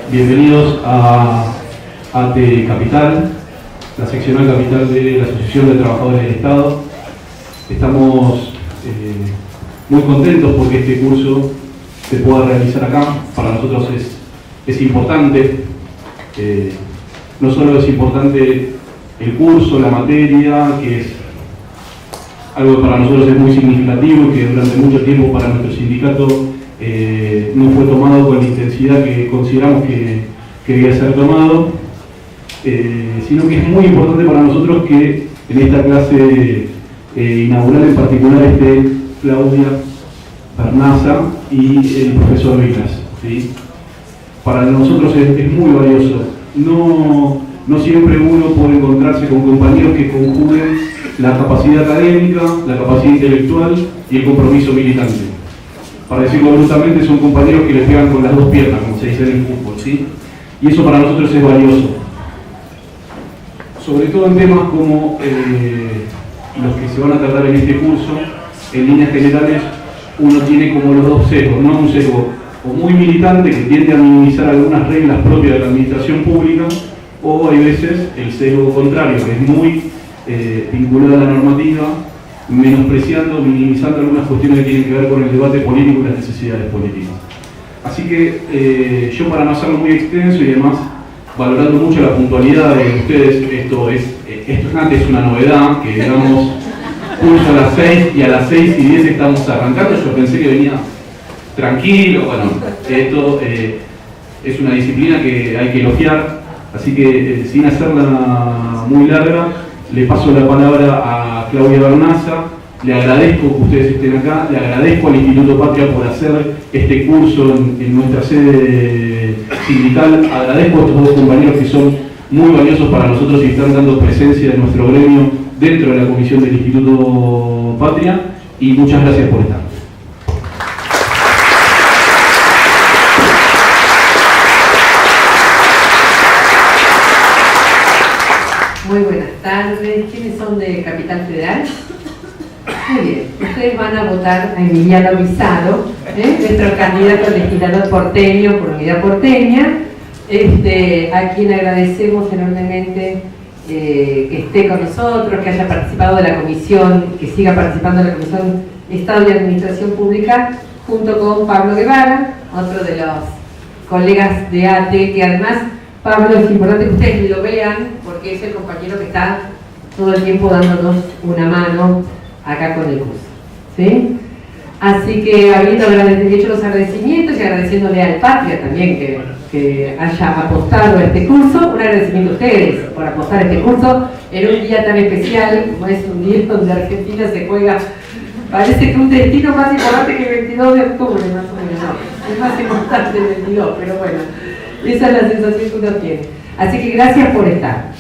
Bienvenidos a ATE Capital, la seccional capital de la Asociación de Trabajadores del Estado. Estamos muy contentos porque este curso se pueda realizar acá. Para nosotros es importante, no solo es importante el curso, la materia, que es algo que para nosotros es muy significativo y que durante mucho tiempo para nuestro sindicato no fue tomado con la intensidad que consideramos que debía ser tomado, sino que es muy importante para nosotros que en esta clase inaugural en particular esté Claudia Barnaza y el profesor Vilas, ¿sí? Para nosotros es muy valioso. No siempre uno puede encontrarse con compañeros que conjuguen la capacidad académica, la capacidad intelectual y el compromiso militante. Para decirlo bruscamente, son compañeros que le pegan con las dos piernas, como se dice en el fútbol, ¿sí? Y eso para nosotros es valioso. Sobre todo en temas como los que se van a tratar en este curso, en líneas generales, uno tiene como los dos sesgos, ¿no? Un sesgo o muy militante que tiende a minimizar algunas reglas propias de la administración pública, o hay veces el sesgo contrario, que es muy vinculado a la normativa, menospreciando, minimizando algunas cuestiones que tienen que ver con el debate político y las necesidades políticas. Así que yo, para no hacerlo muy extenso y además valorando mucho la puntualidad de ustedes, esto es una novedad, que digamos curso a las 6 y a las 6:10 estamos arrancando. Yo pensé que venía tranquilo. Bueno, esto es una disciplina que hay que elogiar, así que sin hacerla muy larga, le paso la palabra a Claudia Barnaza. Le agradezco que ustedes estén acá, le agradezco al Instituto Patria por hacer este curso en nuestra sede sindical, agradezco a estos dos compañeros que son muy valiosos para nosotros y están dando presencia de nuestro gremio dentro de la comisión del Instituto Patria, y muchas gracias por estar. Muy buenas tardes. ¿Quiénes son de Capital Federal? Muy bien. Ustedes van a votar a Emiliano Bizarro, nuestro candidato legislador porteño por Unidad Porteña, a quien agradecemos enormemente que esté con nosotros, que haya participado de la comisión, que siga participando de la Comisión Estado y Administración Pública, junto con Pablo Guevara, otro de los colegas de ATE, que además Pablo es importante que ustedes lo vean porque es el compañero que está todo el tiempo dándonos una mano acá con el curso, ¿sí? Así que, habiendo hecho los agradecimientos y agradeciéndole al Patria también que haya apostado a este curso, un agradecimiento a ustedes por apostar a este curso en un día tan especial como es un día donde Argentina se juega, parece que un destino más importante que el 22 de octubre, más o menos, no, es más importante el 22, pero bueno, esa es la sensación que uno tiene. Así que gracias por estar.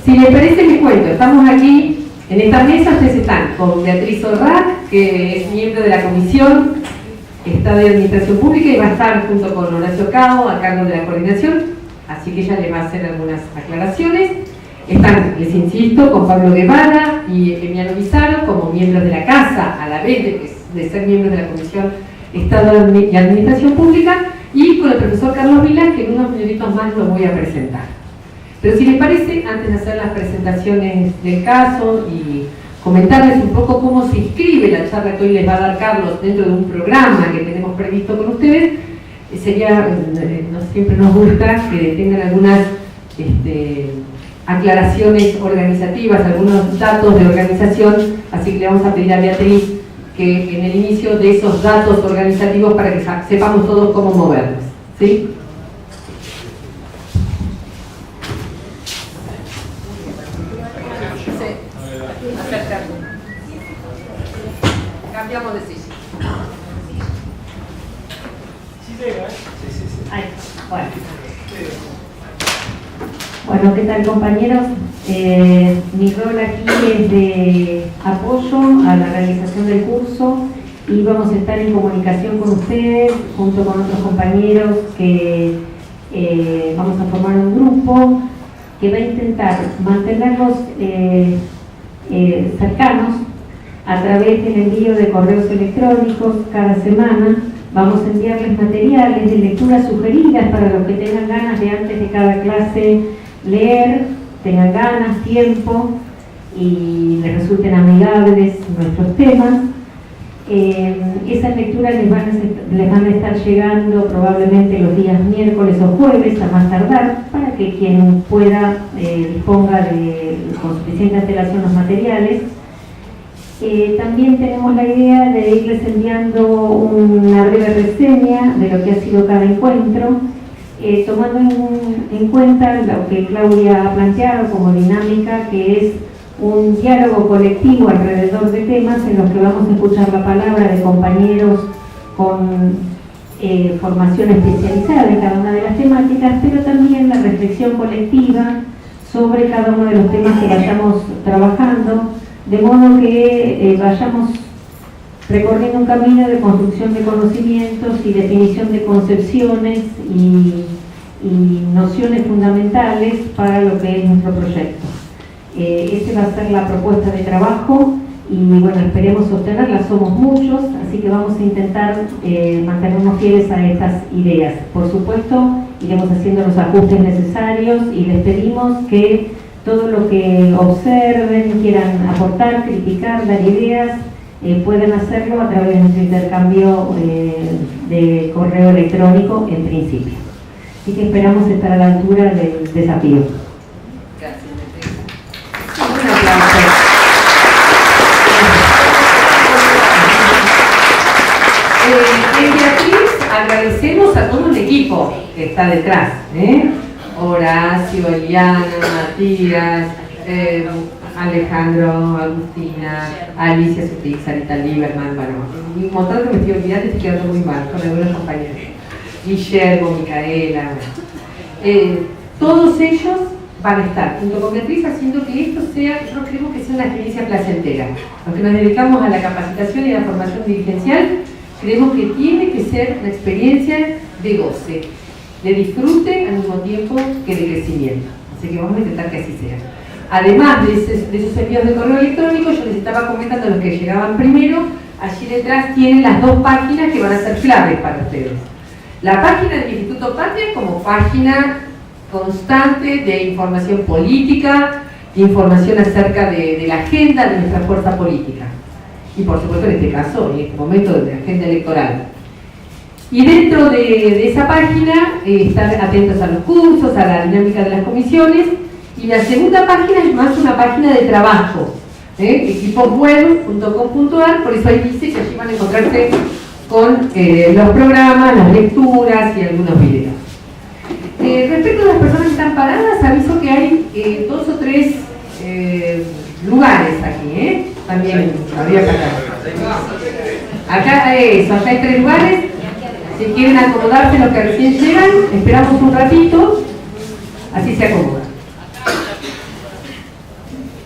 Si les parece, les cuento, estamos aquí. En esta mesa ustedes están con Beatriz Orrac, que es miembro de la Comisión Estado de Administración Pública y va a estar junto con Horacio Cabo a cargo de la coordinación, así que ella le va a hacer algunas aclaraciones. Están, les insisto, con Pablo Guevara y Emiliano Bizarro como miembros de la Casa, a la vez de ser miembros de la Comisión Estado y Administración Pública, y con el profesor Carlos Vilas, que en unos minutitos más lo voy a presentar. Pero si les parece, antes de hacer las presentaciones del caso y comentarles un poco cómo se inscribe la charla que hoy les va a dar Carlos dentro de un programa que tenemos previsto con ustedes, siempre nos gusta que tengan algunas aclaraciones organizativas, algunos datos de organización, así que le vamos a pedir a Beatriz que en el inicio de esos datos organizativos para que sepamos todos cómo movernos, ¿sí? Cambiamos de silla. Ahí, bueno, ¿qué tal, compañeros? Mi rol aquí es de apoyo a la realización del curso y vamos a estar en comunicación con ustedes junto con otros compañeros que vamos a formar un grupo que va a intentar mantenernos cercanos a través del envío de correos electrónicos cada semana, Vamos a enviarles materiales de lectura sugeridas para los que tengan ganas de antes de cada clase leer, tengan ganas, tiempo y les resulten amigables nuestros temas. Esas lecturas les van a estar llegando probablemente los días miércoles o jueves a más tardar, para que quien pueda disponga con suficiente antelación los materiales. También tenemos la idea de irles enviando una breve reseña de lo que ha sido cada encuentro, tomando en cuenta lo que Claudia ha planteado como dinámica, que es un diálogo colectivo alrededor de temas en los que vamos a escuchar la palabra de compañeros con formación especializada en cada una de las temáticas, pero también la reflexión colectiva sobre cada uno de los temas que vayamos trabajando, de modo que vayamos recorriendo un camino de construcción de conocimientos y definición de concepciones y nociones fundamentales para lo que es nuestro proyecto. Esa va a ser la propuesta de trabajo y bueno, esperemos sostenerla. Somos muchos, así que vamos a intentar mantenernos fieles a estas ideas. Por supuesto, iremos haciendo los ajustes necesarios y les pedimos que todo lo que observen, quieran aportar, criticar, dar ideas, pueden hacerlo a través de nuestro intercambio de correo electrónico en principio. Así que esperamos estar a la altura del desafío. Un aplauso. Beatriz, agradecemos a todo el equipo que está detrás, Horacio, Eliana, Matías, Alejandro, Agustina, Alicia Sutik, Sarita Lieberman, bueno, un montón que me estoy olvidando y estoy quedando muy mal con algunos compañeros. Guillermo, Micaela, todos ellos van a estar junto con Beatriz haciendo que esto sea, no queremos que sea una experiencia placentera. Los que nos dedicamos a la capacitación y a la formación dirigencial, creemos que tiene que ser una experiencia de goce, de disfrute al mismo tiempo que de crecimiento. Así que vamos a intentar que así sea. Además de esos envíos de correo electrónico, yo les estaba comentando los que llegaban primero, allí detrás tienen las dos páginas que van a ser claves para ustedes. La página del Instituto Patria como página constante de información política, de información acerca de la agenda de nuestra fuerza política. Y por supuesto en este caso, en este momento de la agenda electoral. Y dentro de esa página, estar atentos a los cursos, a la dinámica de las comisiones. Y la segunda página es más una página de trabajo, equiposweb.com.ar, por eso ahí dice que allí van a encontrarse con los programas, las lecturas y algunos videos. Respecto a las personas que están paradas, aviso que hay 2 o 3 lugares aquí, también habría que acá hay 3 lugares. Si quieren acomodarse los que recién llegan, esperamos un ratito, así se acomodan.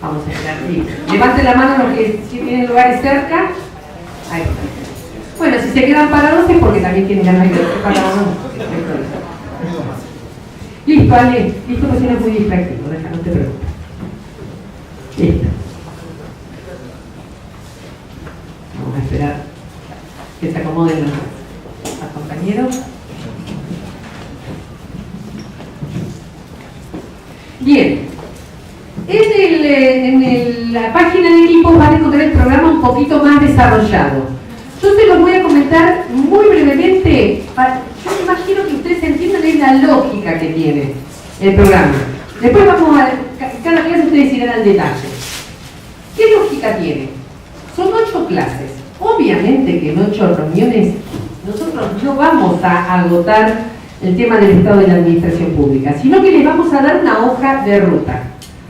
Vamos a esperar, sí. Levanten la mano los que sí tienen lugares cerca. Ahí está. Bueno, si se quedan parados es porque también tienen ganas de quedarse parados. Listo, Ale. Listo, pues no es muy distractivo, no te preocupes. Listo. Vamos a esperar que se acomoden los compañeros. Bien. En la página de equipos van a encontrar el programa un poquito más desarrollado. Yo se los voy a comentar muy brevemente. Yo me imagino que ustedes entiendan la lógica que tiene el programa. Después vamos a cada clase ustedes irán al detalle. ¿Qué lógica tiene? Son 8 clases. Obviamente que en 8 reuniones nosotros no vamos a agotar el tema del estado de la administración pública, sino que les vamos a dar una hoja de ruta.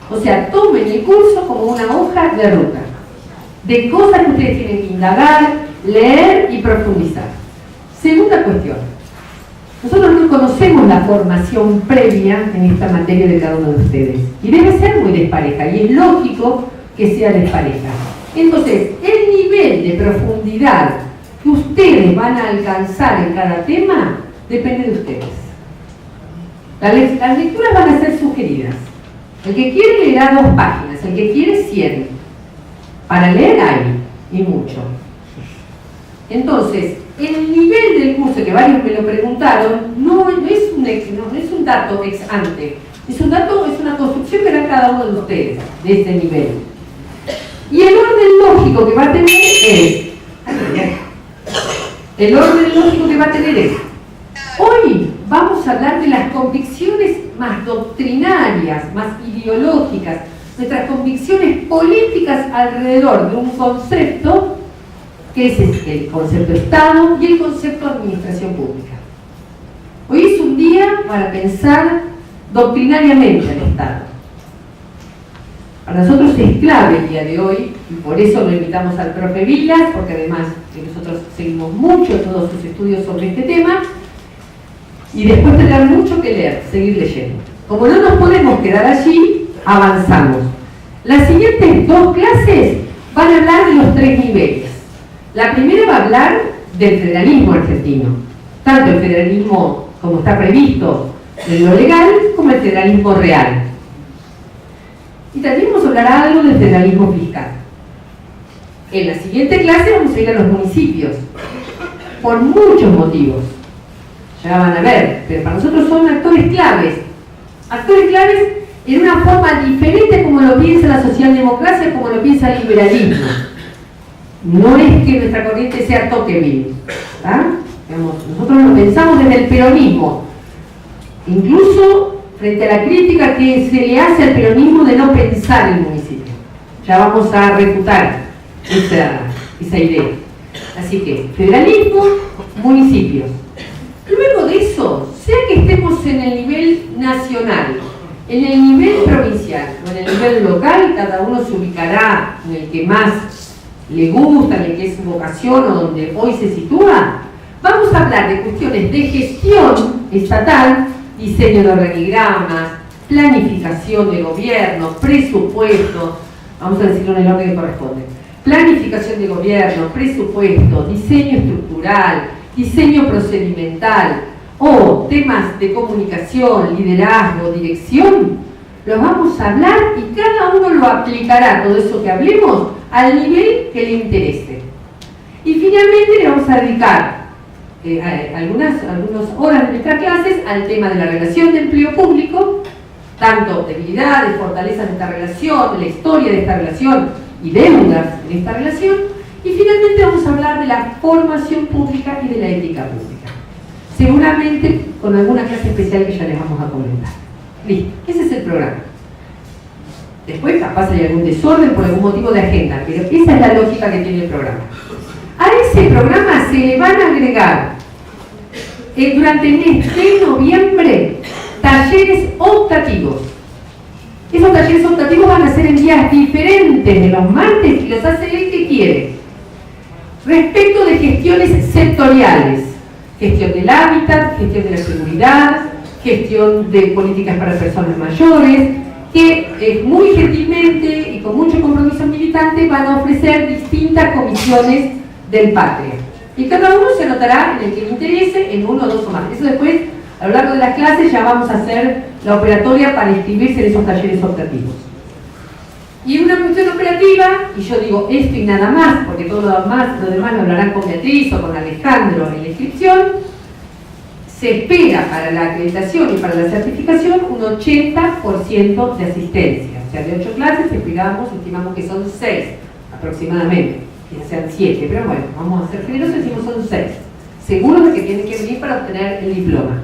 O sea, tomen el curso como una hoja de ruta, de cosas que ustedes tienen que indagar, leer y profundizar. Segunda cuestión. Nosotros no conocemos la formación previa en esta materia de cada uno de ustedes. Y debe ser muy despareja, y es lógico que sea despareja. Entonces, el nivel de profundidad que ustedes van a alcanzar en cada tema depende de ustedes. Las lecturas van a ser sugeridas. El que quiere leerá 2 páginas, el que quiere 100. Para leer hay, y mucho. Entonces, el nivel del curso, que varios me lo preguntaron, no es un dato ex ante, es una construcción que hará cada uno de ustedes, de este nivel. Y el orden lógico que va a tener es, hoy vamos a hablar de las convicciones más doctrinarias, más ideológicas, nuestras convicciones políticas alrededor de un concepto que es el concepto Estado y el concepto Administración Pública. Hoy es un día para pensar doctrinariamente al Estado. Para nosotros es clave el día de hoy, y por eso lo invitamos al profe Vilas, porque además nosotros seguimos mucho todos sus estudios sobre este tema, y después tendrán mucho que leer, seguir leyendo. Como no nos podemos quedar allí, avanzamos. Las siguientes 2 clases van a hablar de los 3 niveles. La primera va a hablar del federalismo argentino, tanto el federalismo como está previsto en lo legal, como el federalismo real. Y también vamos a hablar algo del federalismo fiscal. En la siguiente clase vamos a ir a los municipios, por muchos motivos. Ya van a ver, pero para nosotros son actores claves. Actores claves en una forma diferente como lo piensa la socialdemocracia, como lo piensa el liberalismo. No es que nuestra corriente sea Tocqueville, nosotros lo pensamos desde el peronismo, incluso frente a la crítica que se le hace al peronismo de no pensar el municipio. Ya vamos a refutar esa idea. Así que, federalismo, municipios. Luego de eso, sea que estemos en el nivel nacional, en el nivel provincial o en el nivel local, cada uno se ubicará en el que más le gusta, en el que es su vocación o donde hoy se sitúa. Vamos a hablar de cuestiones de gestión estatal, diseño de organigramas, planificación de gobierno, presupuesto, vamos a decirlo en el orden que corresponde, planificación de gobierno, presupuesto, diseño estructural, diseño procedimental o temas de comunicación, liderazgo, dirección. Los vamos a hablar y cada uno lo aplicará, todo eso que hablemos, al nivel que le interese. Y finalmente le vamos a dedicar algunas horas de nuestras clases al tema de la relación de empleo público, tanto debilidades, fortalezas de esta relación, la historia de esta relación y deudas de esta relación, y finalmente vamos a hablar de la formación pública y de la ética pública. Seguramente con alguna clase especial que ya les vamos a comentar. Listo, ese es el programa. Después capaz hay algún desorden por algún motivo de agenda, pero esa es la lógica que tiene el programa. A ese programa se le van a agregar durante el mes de noviembre talleres optativos. Esos talleres optativos van a ser en días diferentes de los martes y los hace el que quiere. Respecto de gestiones sectoriales, gestión del hábitat, gestión de la seguridad, gestión de políticas para personas mayores, que muy gentilmente y con mucho compromiso militante van a ofrecer distintas comisiones del Patria. Y cada uno se anotará en el que le interese, en 1, 2 o más. Eso después, a lo largo de las clases, ya vamos a hacer la operatoria para inscribirse en esos talleres optativos. Y una cuestión operativa, y yo digo esto y nada más, porque todo lo demás lo hablarán con Beatriz o con Alejandro en la inscripción, se espera para la acreditación y para la certificación un 80% de asistencia. O sea, de 8 clases estimamos que son 6 aproximadamente, que sean 7, pero bueno, vamos a ser generosos y decimos son 6. Seguros de que tienen que venir para obtener el diploma.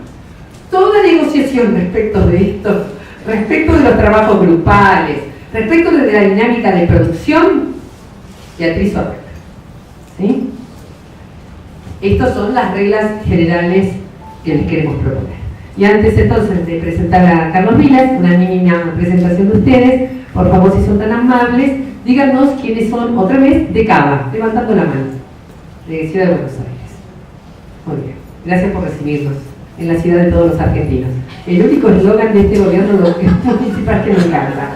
Toda negociación respecto de esto, respecto de los trabajos grupales, respecto de la dinámica de producción, Beatriz Ortega. ¿Sí? Estas son las reglas generales que les queremos proponer. Y antes entonces de presentar a Carlos Vilas, una mínima presentación de ustedes, por favor, si son tan amables, díganos quiénes son, otra vez, de Cava, levantando la mano, de Ciudad de Buenos Aires. Muy bien, gracias por recibirnos en la ciudad de todos los argentinos. El único eslogan de este gobierno municipal que me encanta,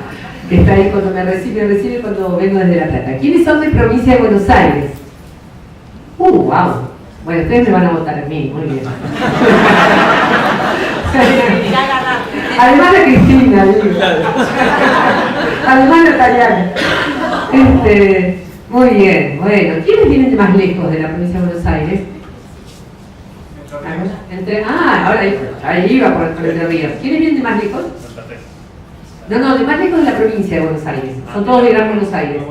que está ahí cuando me recibe cuando vengo desde La Plata. ¿Quiénes son de provincia de Buenos Aires? ¡Wow! Bueno, ustedes me van a votar a mí, muy bien. Además de Cristina, además de Tayana. Muy bien, bueno. ¿Quiénes vienen de más lejos de la provincia de Buenos Aires? Ahora ahí iba por Entre Ríos. ¿Quiénes vienen de más lejos? No, de más lejos de la provincia de Buenos Aires. Son todos de Gran Buenos Aires.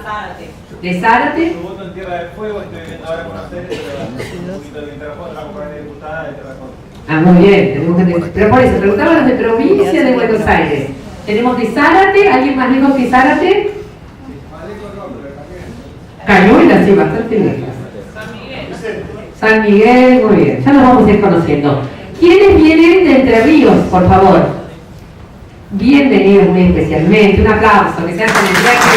Zárate. ¿De Zárate? Yo voto en Tierra del Fuego, estoy viviendo ahora con ustedes, pero un poquito de Tierra del Fuego, trabajo para la diputada de Tierra del Fuego. Muy bien, tenemos gente. Pero por eso, preguntaba los de provincia de Buenos Aires. Tenemos de Zárate, ¿alguien más lejos que Zárate? Cañuelas, sí, bastante lejos. San Miguel, muy bien, ya nos vamos a ir conociendo. ¿Quiénes vienen de Entre Ríos, por favor? Bienvenidos muy especialmente, un aplauso, que se hacen el viaje.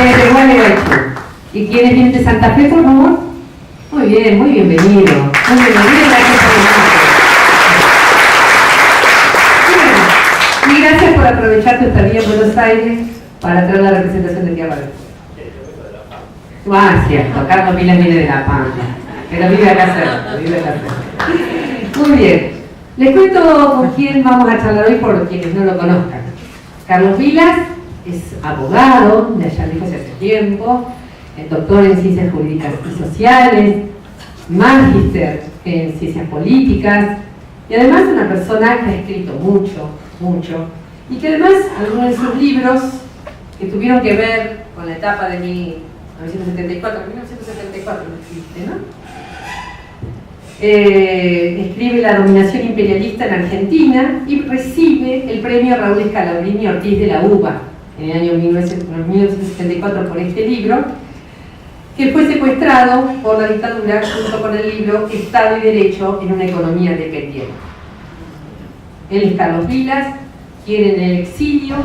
Desde Gualeguaychú. ¿Y quiénes vienen de Santa Fe, por favor? Muy bien, muy bienvenido. Muy bienvenido, gracias por venir. Y gracias por aprovechar tu estadía en Buenos Aires para traer la representación de Tierra del Fuego. Cierto, Carlos Vilas viene de La Pampa, pero vive acá cerca, Muy bien. Les cuento con quién vamos a charlar hoy por quienes no lo conozcan. Carlos Vilas es abogado, de allá lejos hace tiempo, doctor en Ciencias Jurídicas y Sociales, magíster en Ciencias Políticas, y además una persona que ha escrito mucho, y que además algunos de sus libros que tuvieron que ver con la etapa de 1974 no existe, ¿no? Escribe La dominación imperialista en Argentina y recibe el premio Raúl Scalabrini Ortiz de la UBA en el año 1974 por este libro, que fue secuestrado por la dictadura junto con el libro Estado y Derecho en una economía dependiente. Él es Carlos Vilas, quien en el exilio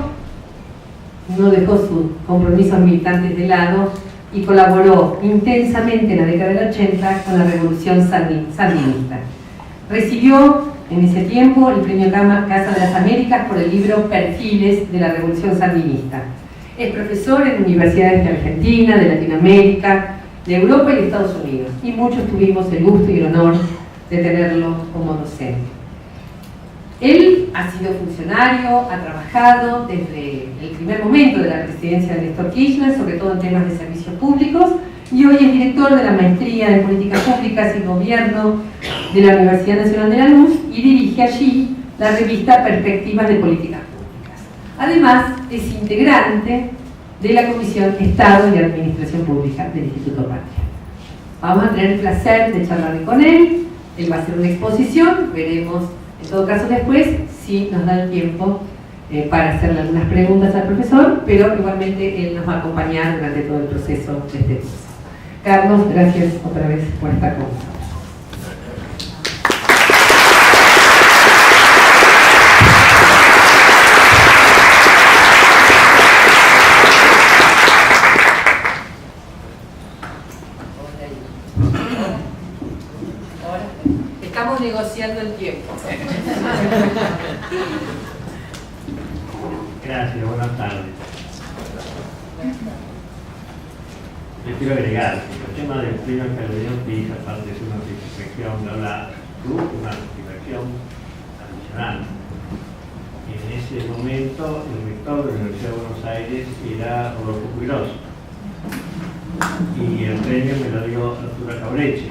no dejó sus compromisos militantes de lado y colaboró intensamente en la década del 80 con la revolución sandinista. Recibió en ese tiempo el premio Casa de las Américas por el libro Perfiles de la Revolución Sandinista. Es profesor en universidades de Argentina, de Latinoamérica, de Europa y de Estados Unidos, y muchos tuvimos el gusto y el honor de tenerlo como docente. Él ha sido funcionario, ha trabajado desde el primer momento de la presidencia de Néstor Kirchner, sobre todo en temas de servicios públicos, y hoy es director de la Maestría en Políticas Públicas y Gobierno de la Universidad Nacional de La Luz y dirige allí la revista Perspectivas de Políticas Públicas. Además, es integrante de la Comisión Estado y Administración Pública del Instituto Patria. Vamos a tener el placer de charlar con él. Él va a hacer una exposición, veremos en todo caso después si nos da el tiempo para hacerle algunas preguntas al profesor, pero igualmente él nos va a acompañar durante todo el proceso de este curso. Carlos, gracias otra vez por estar con nosotros. Estamos negociando el tiempo. Gracias, buenas tardes. Les quiero agregar que el tema del premio Scalabrini, aparte de una satisfacción, una satisfacción adicional. En ese momento, el rector de la Universidad de Buenos Aires era Rodolfo Pugliese, y el premio me lo dio Arturo Cabreche,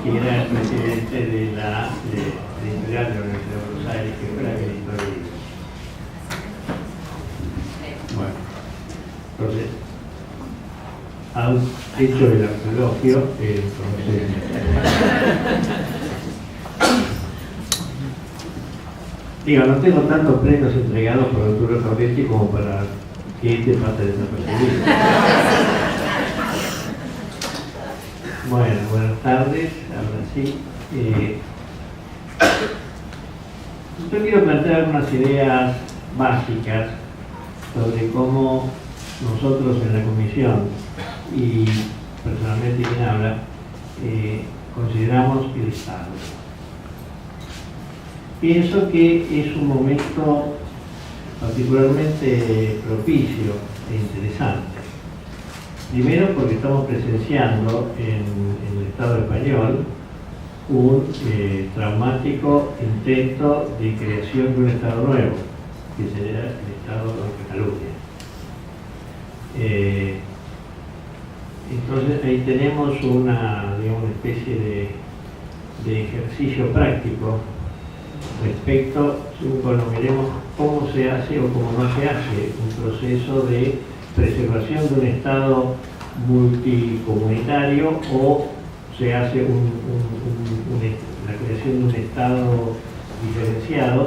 que era el presidente de la editorial de la Universidad de Buenos Aires, que fue la que editó el libro. Bueno, entonces, han hecho el arqueologio, entonces... Digo, no tengo tantos premios entregados por Arturo Cabreche como para que este pase desapercibido. Bueno, buenas tardes, ahora sí. Yo quiero plantear algunas ideas básicas sobre cómo nosotros en la comisión y personalmente quien habla consideramos el Estado. Pienso que es un momento particularmente propicio e interesante. Primero porque estamos presenciando en el Estado español un traumático intento de creación de un Estado nuevo, que sería el Estado de Cataluña. Entonces ahí tenemos una especie de ejercicio práctico respecto, cuando miremos cómo se hace o cómo no se hace un proceso de preservación de un Estado multicomunitario, o se hace la creación de un Estado diferenciado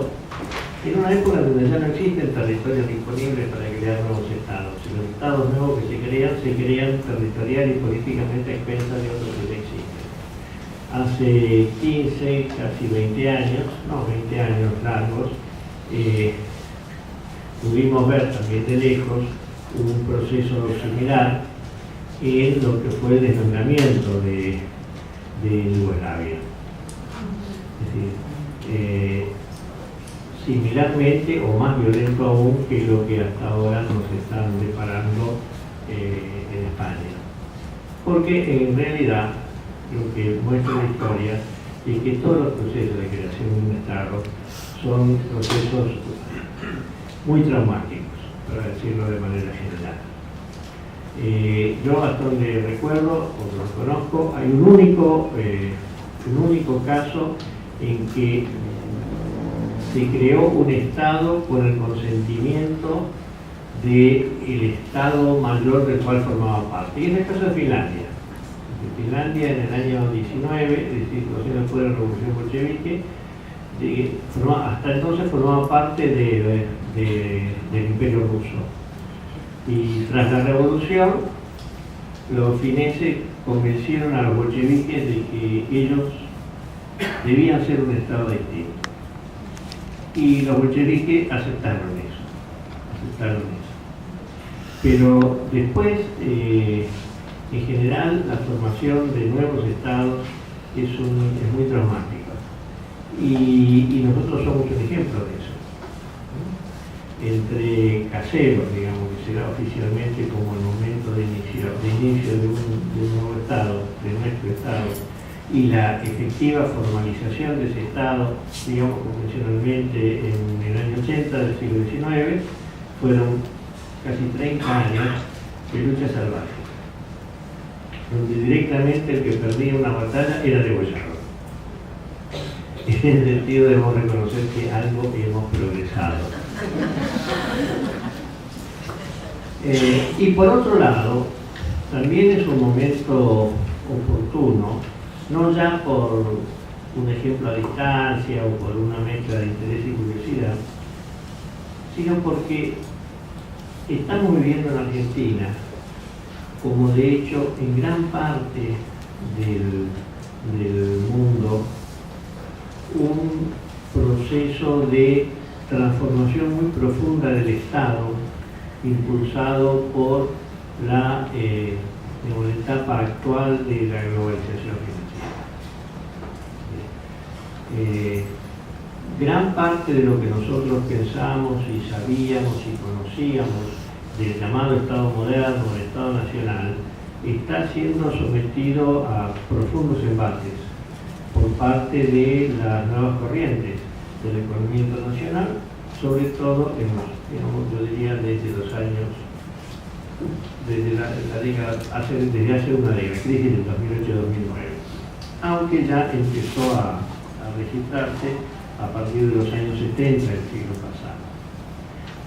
en una época donde ya no existen territorios disponibles para crear nuevos Estados. Y los Estados nuevos que se crean territorial y políticamente a expensas de otros que ya existen. Hace 15, casi 20 años, no, 20 años largos, pudimos ver también de lejos un proceso similar en lo que fue el desmembramiento de Yugoslavia. Es decir, similarmente o más violento aún que lo que hasta ahora nos están deparando en España. Porque en realidad lo que muestra la historia es que todos los procesos de creación de un Estado son procesos muy traumáticos, para decirlo de manera general. Yo hasta donde recuerdo o lo conozco, hay un único caso en que se creó un Estado con el consentimiento del Estado mayor del cual formaba parte. Y es el caso de Finlandia. Finlandia en el año 19, es decir, después de la Revolución Bolchevique, hasta entonces formaba parte del Imperio Ruso. Y tras la revolución, los fineses convencieron a los bolcheviques de que ellos debían ser un Estado distinto. Y los bolcheviques aceptaron eso. Pero después, en general, la formación de nuevos Estados es muy traumática. Y nosotros somos un ejemplo de eso. Entre Caseros, digamos, que será oficialmente como el momento de inicio de un nuevo Estado, de nuestro Estado, y la efectiva formalización de ese Estado, digamos, convencionalmente en el año 80 del siglo XIX, fueron casi 30 años de lucha salvaje, donde directamente el que perdía una batalla era degollado. En ese sentido debemos reconocer que algo hemos progresado. Y por otro lado, también es un momento oportuno, no ya por un ejemplo a distancia o por una mezcla de interés y curiosidad, sino porque estamos viviendo en Argentina, como de hecho en gran parte del mundo, un proceso de transformación muy profunda del Estado, impulsado por la etapa actual de la globalización financiera. Gran parte de lo que nosotros pensamos y sabíamos y conocíamos del llamado Estado moderno, el Estado nacional, está siendo sometido a profundos embates por parte de las nuevas corrientes de la economía internacional, sobre todo yo diría desde los años, desde hace una década, crisis del 2008-2009, aunque ya empezó a registrarse a partir de los años 70 del siglo pasado.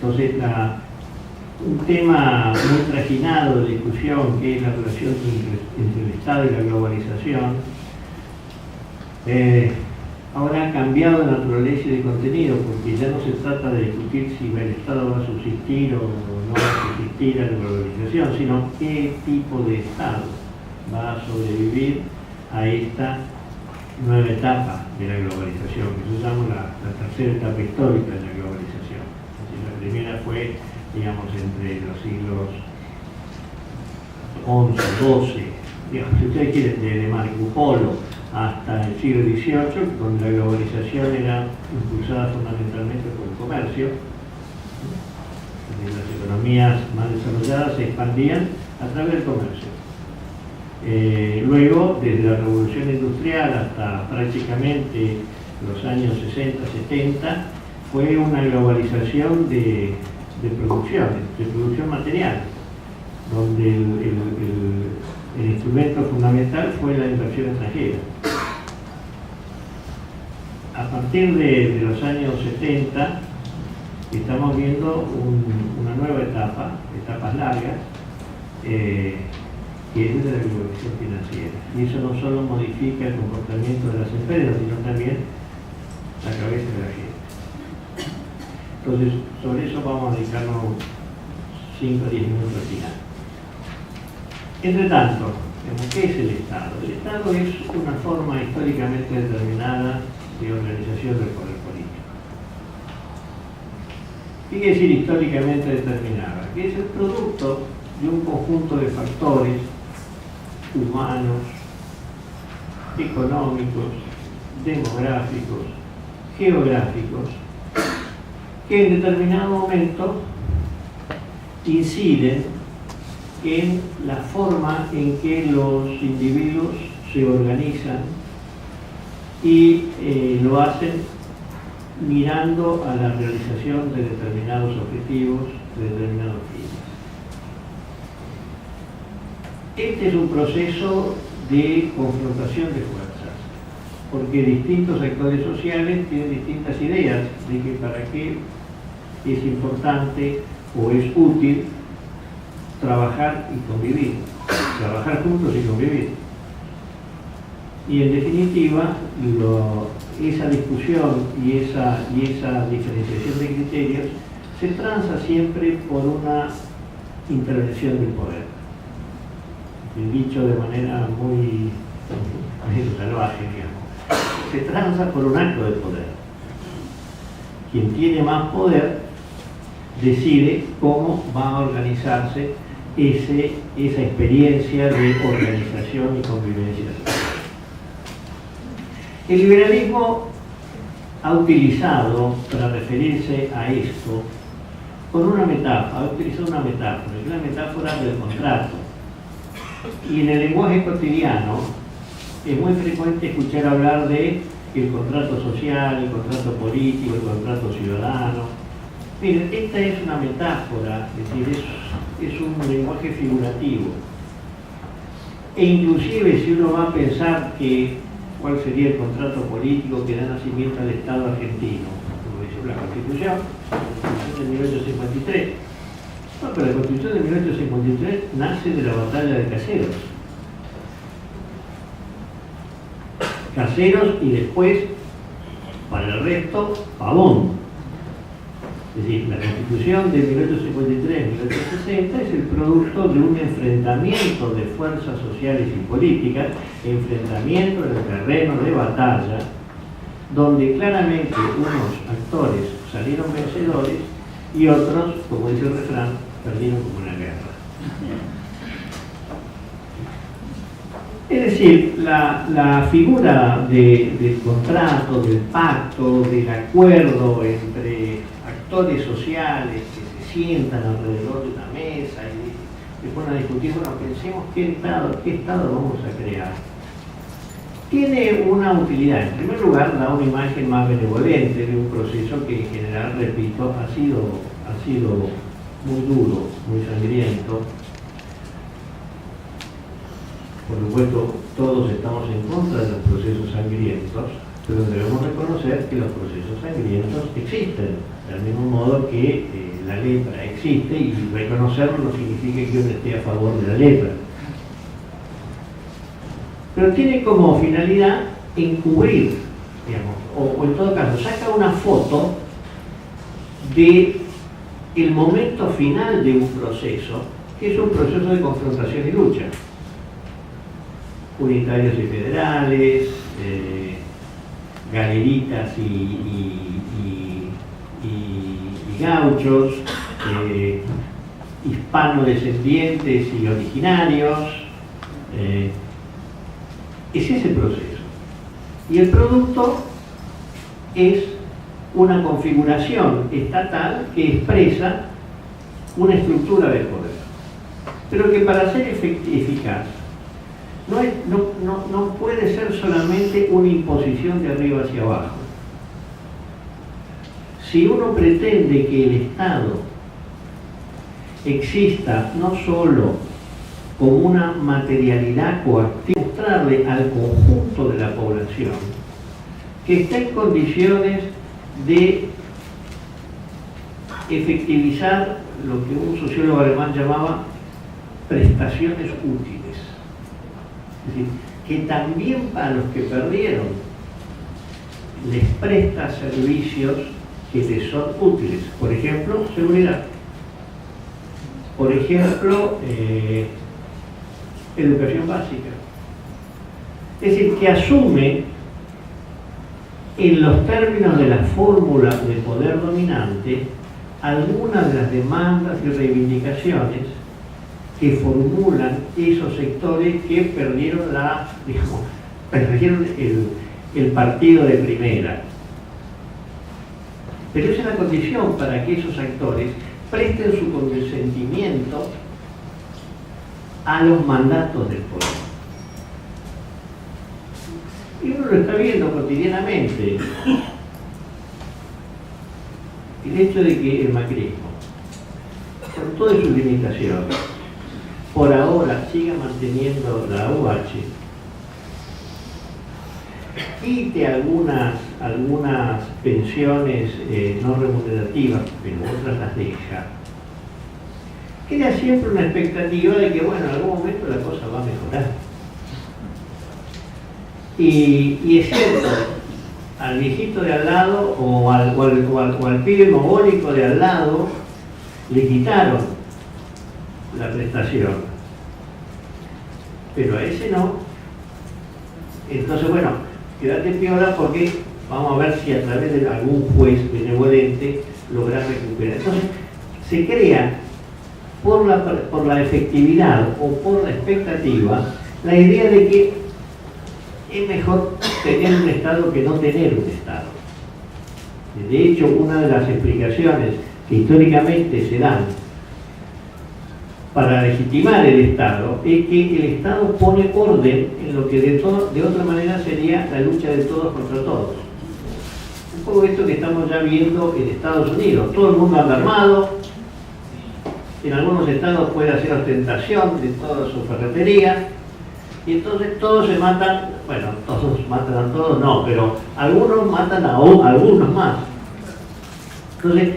Entonces, un tema muy trajinado de discusión, que es la relación entre el Estado y la globalización, ahora ha cambiado de naturaleza y de contenido, porque ya no se trata de discutir si el Estado va a subsistir o no va a subsistir a la globalización, sino qué tipo de Estado va a sobrevivir a esta nueva etapa de la globalización, que se llama la tercera etapa histórica de la globalización. La primera fue, digamos, entre los siglos XI, XII, si ustedes quieren, de Marco Polo hasta el siglo XVIII, donde la globalización era impulsada fundamentalmente por el comercio. Las economías más desarrolladas se expandían a través del comercio. Luego, desde la Revolución Industrial hasta prácticamente los años 60-70, fue una globalización de producción material, donde el instrumento fundamental fue la inversión extranjera. A partir de los años 70 estamos viendo una nueva etapa, etapas largas, que es de la globalización financiera. Y eso no solo modifica el comportamiento de las empresas, sino también la cabeza de la gente. Entonces, sobre eso vamos a dedicarnos 5 o 10 minutos al final. Entre tanto, ¿qué es el Estado? El Estado es una forma históricamente determinada de organización del poder político. ¿Qué quiere decir históricamente determinada? Que es el producto de un conjunto de factores humanos, económicos, demográficos, geográficos, que en determinado momento inciden en la forma en que los individuos se organizan y lo hacen mirando a la realización de determinados objetivos, de determinados fines. Este es un proceso de confrontación de fuerzas, porque distintos actores sociales tienen distintas ideas de que para qué es importante o es útil trabajar y convivir, trabajar juntos y convivir. Y en definitiva, esa discusión y esa diferenciación de criterios se transa siempre por una intervención del poder. Dicho de manera muy salvaje, digamos. Se transa por un acto de poder. Quien tiene más poder decide cómo va a organizarse esa experiencia de organización y convivencia social. El liberalismo ha utilizado, para referirse a esto, con una metáfora, ha utilizado una metáfora, que es la metáfora del contrato. Y en el lenguaje cotidiano es muy frecuente escuchar hablar de el contrato social, el contrato político, el contrato ciudadano. Miren, esta es una metáfora, es decir, es un lenguaje figurativo. E inclusive si uno va a pensar cuál sería el contrato político que da nacimiento al Estado argentino, como dice la Constitución de 1853. No, pero la Constitución de 1853 nace de la batalla de Caseros. Caseros y después, para el resto, Pavón. Es decir, la Constitución de 1853-1860 es el producto de un enfrentamiento de fuerzas sociales y políticas, enfrentamiento en el terreno de batalla, donde claramente unos actores salieron vencedores y otros, como dice el refrán, perdieron como una guerra. Es decir, la figura del contrato, del pacto, del acuerdo entre actores sociales que se sientan alrededor de una mesa y se ponen a discutir, bueno, pensemos qué Estado vamos a crear. Tiene una utilidad. En primer lugar, da una imagen más benevolente de un proceso que en general, repito, ha sido muy duro, muy sangriento. Por supuesto, todos estamos en contra de los procesos sangrientos, pero debemos reconocer que los procesos sangrientos existen, del mismo modo que la lepra existe, y reconocerlo no significa que uno esté a favor de la lepra. Pero tiene como finalidad encubrir, digamos, o en todo caso, saca una foto de el momento final de un proceso, que es un proceso de confrontación y lucha. Unitarios y federales, galeritas y gauchos, hispanodescendientes y originarios. Es ese proceso. Y el producto es una configuración estatal que expresa una estructura de poder, pero que para ser eficaz no puede ser solamente una imposición de arriba hacia abajo. Si uno pretende que el Estado exista no solo como una materialidad coactiva, mostrarle al conjunto de la población que está en condiciones de efectivizar lo que un sociólogo alemán llamaba prestaciones útiles. Es decir, que también para los que perdieron les presta servicios que les son útiles. Por ejemplo, seguridad. Por ejemplo, educación básica. Es decir, que asume en los términos de la fórmula de poder dominante algunas de las demandas y reivindicaciones que formulan esos sectores que perdieron perdieron el partido de primera. Pero esa es la condición para que esos actores presten su consentimiento a los mandatos del poder. Y uno lo está viendo cotidianamente. El hecho de que el macrismo, con todas sus limitaciones, por ahora siga manteniendo la UH, quite algunas pensiones no remunerativas, pero otras las deja, queda siempre una expectativa de que, bueno, en algún momento la cosa va a mejorar. Y es cierto, al viejito de al lado o al pibe mogólico de al lado le quitaron la prestación, pero a ese no. Entonces, bueno, quédate piola porque vamos a ver si a través de algún juez benevolente lograr recuperar. Entonces, se crea por la efectividad o por la expectativa la idea de que es mejor tener un Estado que no tener un Estado. De hecho, una de las explicaciones que históricamente se dan para legitimar el Estado es que el Estado pone orden en lo que de otra manera sería la lucha de todos contra todos. Un poco esto que estamos ya viendo en Estados Unidos. Todo el mundo anda armado, en algunos estados puede hacer ostentación de toda su ferretería, y entonces todos se matan, bueno, todos matan a todos, no, pero algunos matan a algunos más. Entonces,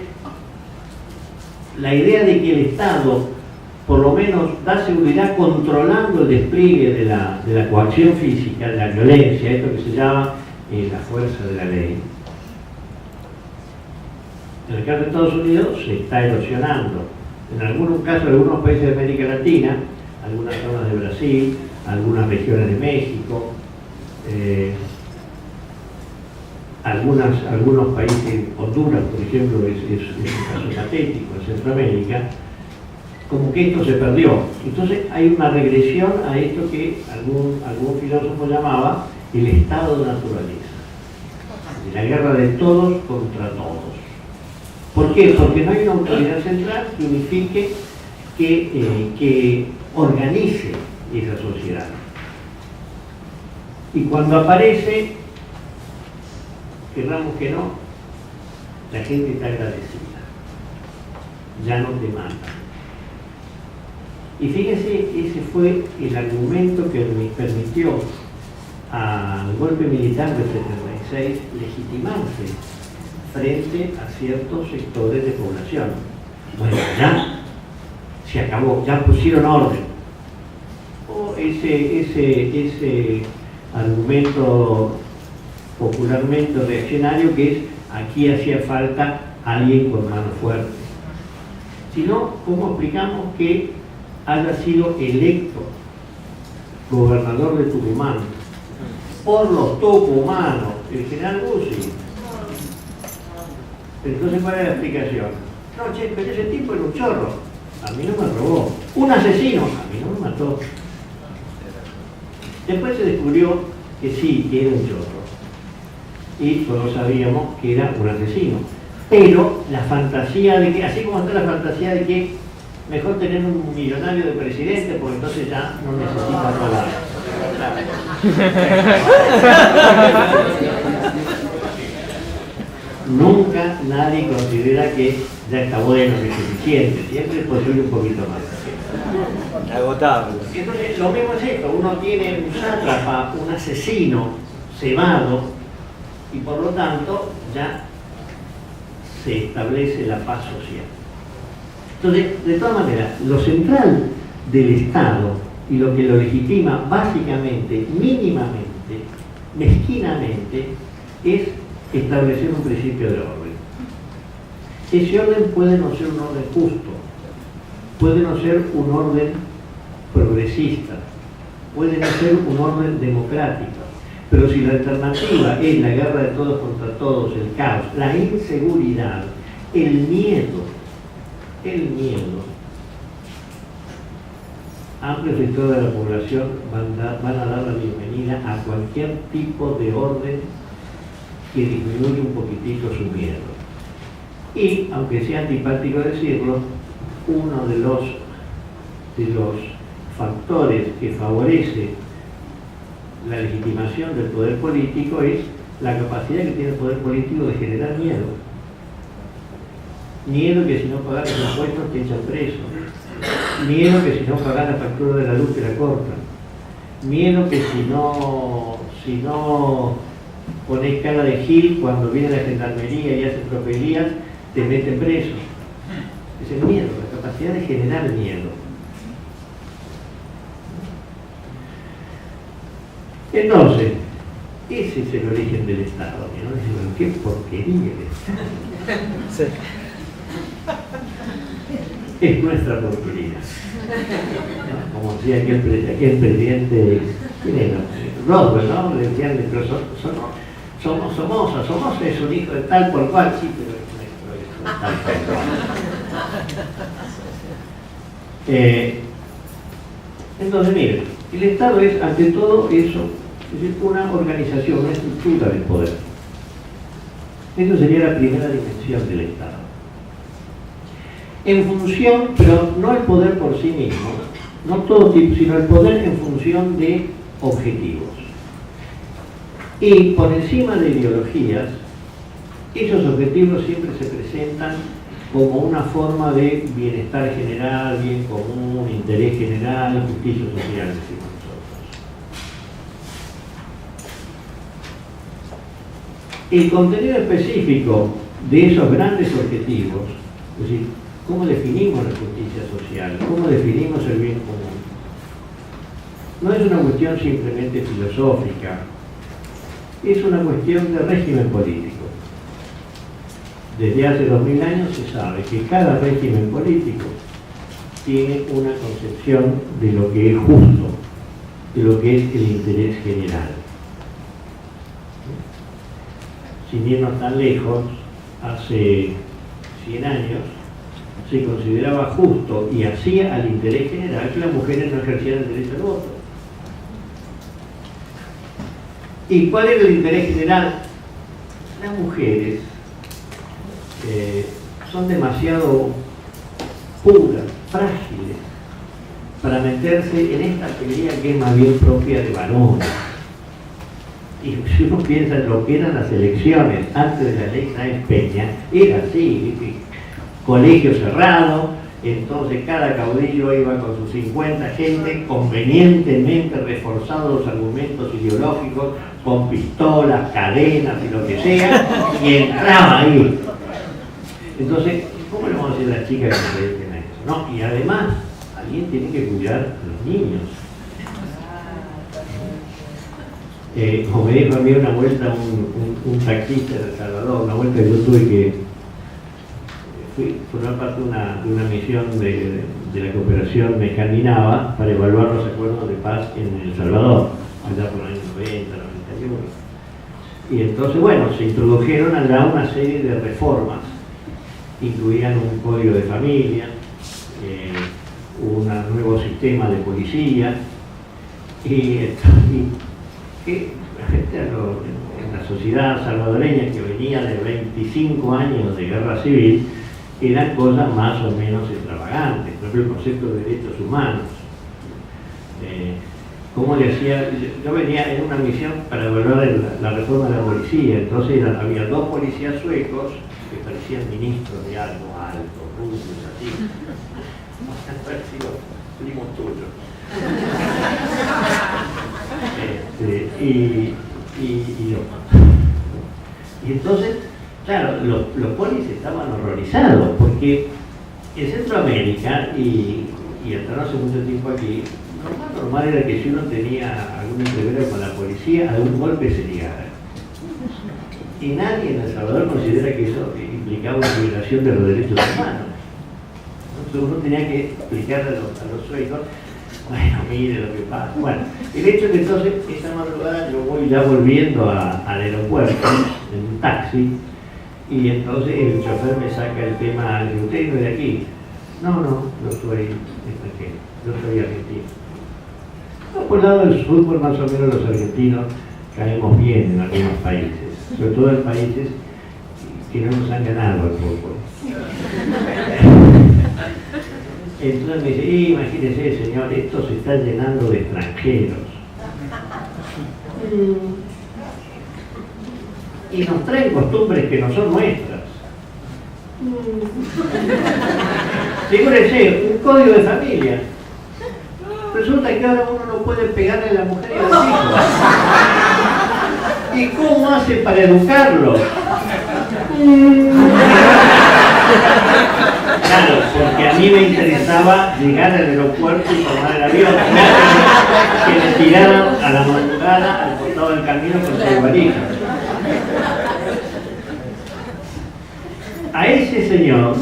la idea de que el Estado por lo menos da seguridad controlando el despliegue de la coacción física, de la violencia, esto que se llama la fuerza de la ley. En el caso de Estados Unidos se está erosionando. En algunos casos, en algunos países de América Latina, algunas zonas de Brasil, algunas regiones de México, algunos países, Honduras, por ejemplo, es un caso patético, en Centroamérica, como que esto se perdió. Entonces hay una regresión a esto que algún filósofo llamaba el estado de naturaleza, la guerra de todos contra todos. ¿Por qué? Porque no hay una autoridad central que unifique, que organice esa sociedad. Y cuando aparece, querramos que no, la gente está agradecida, ya no te mata. Y fíjese, ese fue el argumento que me permitió al golpe militar del 76 legitimarse frente a ciertos sectores de población. Bueno, ya se acabó, ya pusieron orden. O ese argumento popularmente reaccionario que es aquí hacía falta alguien con mano fuerte. Si no, ¿cómo explicamos que haya sido electo gobernador de Tucumán por los tucumanos el general Bussi? Entonces, ¿cuál es la explicación? No, che, pero ese tipo era un chorro, a mí no me robó. Un asesino, a mí no me mató. Después se descubrió que sí, que era un chorro. Y todos sabíamos que era un asesino. Pero la fantasía de que, así como está la fantasía de que mejor tener un millonario de presidente, porque entonces ya no necesita robar. Nunca nadie considera que ya está bueno, que es suficiente, siempre es posible un poquito más. Agotable. Entonces, lo mismo es esto, uno tiene un sátrapa, un asesino cebado, y por lo tanto ya se establece la paz social. Entonces, de todas maneras, lo central del Estado y lo que lo legitima básicamente, mínimamente, mezquinamente, es establecer un principio de orden. Ese orden puede no ser un orden justo, puede no ser un orden progresista, puede no ser un orden democrático, pero si la alternativa es la guerra de todos contra todos, el caos, la inseguridad, el miedo, amplios sectores de la población van a dar la bienvenida a cualquier tipo de orden que disminuya un poquitito su miedo. Y, aunque sea antipático decirlo, uno de los factores que favorece la legitimación del poder político es la capacidad que tiene el poder político de generar miedo. Miedo que si no pagas los impuestos te echan preso. Miedo que si no pagas la factura de la luz te la cortan. Miedo que si no pones cara de gil cuando viene la gendarmería y hace tropelías, te meten preso. Es el miedo, la capacidad de generar miedo. Entonces, ese es el origen del Estado. ¿No? Dicen, qué porquería el Estado. Sí. Es nuestra porquería. ¿No? Como decía aquel presidente, ¿quién era? Roswell, ¿no? Le decían, pero Somoza es un hijo de tal por cual, sí, pero es tal por cual. Entonces, miren, el Estado es, ante todo, eso, es decir, una organización, una estructura del poder. Eso sería la primera dimensión del Estado. En función, pero no el poder por sí mismo, no todo tipo, sino el poder en función de objetivos. Y por encima de ideologías, esos objetivos siempre se presentan como una forma de bienestar general, bien común, interés general, justicia social, decimos nosotros. El contenido específico de esos grandes objetivos, es decir, cómo definimos la justicia social, cómo definimos el bien común, no es una cuestión simplemente filosófica, es una cuestión de régimen político. Desde hace 2000 años se sabe que cada régimen político tiene una concepción de lo que es justo, de lo que es el interés general. Sin irnos tan lejos, hace 100 años se consideraba justo y hacía al interés general que las mujeres no ejercieran el derecho al voto. ¿Y cuál era el interés general? Las mujeres son demasiado puras, frágiles, para meterse en esta pelea que es más bien propia de varones. Y si uno piensa en lo que eran las elecciones antes de la ley Sáenz Peña, era así, colegio cerrado, entonces cada caudillo iba con sus 50 gente, convenientemente reforzados los argumentos ideológicos, con pistolas, cadenas y lo que sea, y entraba ahí. Entonces, ¿cómo le vamos a decir a las chicas que se dediquen a eso? No, y además, alguien tiene que cuidar a los niños. Como me dijo a mí una vuelta un taxista de El Salvador, una vuelta que yo tuve que formar parte de una misión de la cooperación escandinava para evaluar los acuerdos de paz en El Salvador, allá por los años 90, 91. Y entonces, bueno, se introdujeron allá una serie de reformas. Incluían un código de familia, un nuevo sistema de policía, y en la sociedad salvadoreña que venía de 25 años de guerra civil, eran cosas más o menos extravagantes. Por ejemplo, el concepto de derechos humanos. ¿Cómo le hacía? Yo venía en una misión para evaluar la reforma de la policía, entonces había 2 policías suecos que parecían ministros de algo alto, rubios, así. Parecían primos tuyos. Y entonces, claro, los polis estaban horrorizados, porque en Centroamérica, y hasta no hace mucho tiempo aquí, lo más normal era que si uno tenía algún entrevero con la policía, algún golpe se ligara. Y nadie en El Salvador considera que eso implicaba una violación de los derechos humanos. Entonces uno tenía que explicarle a los suecos, bueno, mire lo que pasa. Bueno, el hecho es que entonces esa madrugada yo voy ya volviendo al aeropuerto en un taxi, y entonces el chofer me saca el tema, ¿usted no es de aquí? No, yo soy extranjero, yo soy argentino. No, por el lado del sur, por más o menos los argentinos caemos bien en algunos países, sobre todo en países que no nos han ganado al fútbol. Entonces me dice, imagínese, señor, esto se está llenando de extranjeros. Y nos traen costumbres que no son nuestras. Figúrese, un código de familia. Resulta que ahora uno no puede pegarle a la mujer y a los hijos. ¿Y cómo hace para educarlo? Claro, porque a mí me interesaba llegar al aeropuerto y tomar el avión, que me tiraron a la madrugada al costado del camino con su valija. A ese señor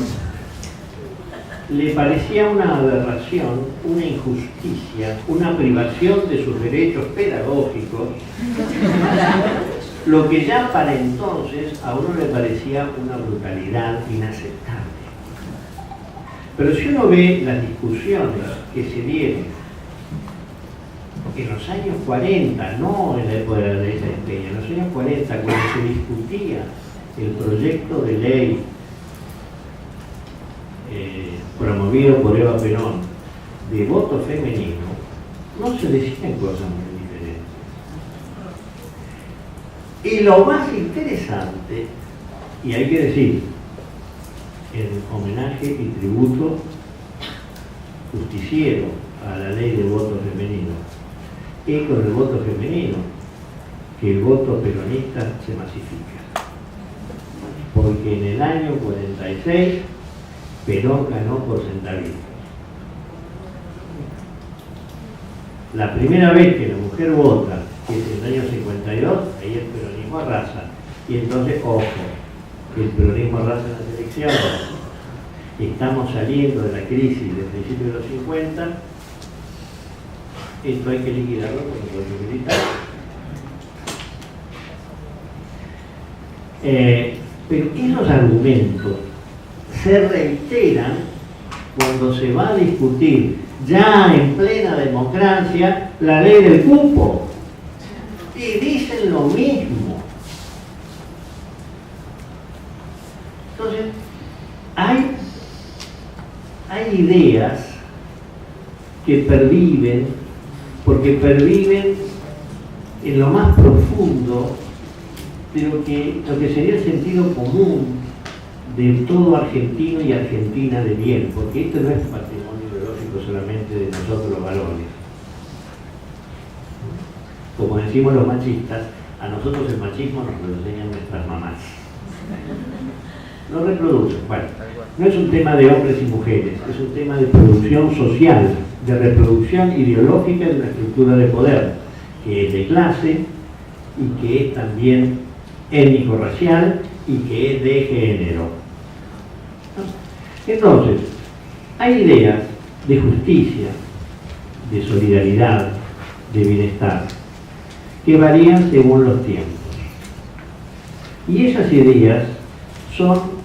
le parecía una aberración, una injusticia, una privación de sus derechos pedagógicos, lo que ya para entonces a uno le parecía una brutalidad inaceptable. Pero si uno ve las discusiones que se dieron en los años 40, no en la época de la ley Sáenz Peña, en los años 40, cuando se discutía el proyecto de ley promovido por Eva Perón de voto femenino, no se decían cosas muy diferentes. Y lo más interesante, y hay que decir, en homenaje y tributo justiciero a la ley de voto femenino, es con el voto femenino que el voto peronista se masifica. Porque en el año 46 Perón ganó por centavitos. La primera vez que la mujer vota, que es en el año 52, ahí el peronismo arrasa. Y entonces, ojo, que el peronismo arrasa en las elecciones. Estamos saliendo de la crisis del principio de los 50. Esto hay que liquidarlo con el golpe militar. Pero esos argumentos se reiteran cuando se va a discutir ya en plena democracia la ley del cupo, y dicen lo mismo. Entonces hay ideas que perviven, porque perviven en lo más profundo de lo que sería el sentido común de todo argentino y argentina de bien, porque esto no es patrimonio ideológico solamente de nosotros los varones. Como decimos los machistas, a nosotros el machismo nos lo enseñan nuestras mamás. Lo reproducen. Bueno, no es un tema de hombres y mujeres, es un tema de producción social, de reproducción ideológica de una estructura de poder, que es de clase y que es también étnico-racial y que es de género. Entonces, hay ideas de justicia, de solidaridad, de bienestar, que varían según los tiempos. Y esas ideas son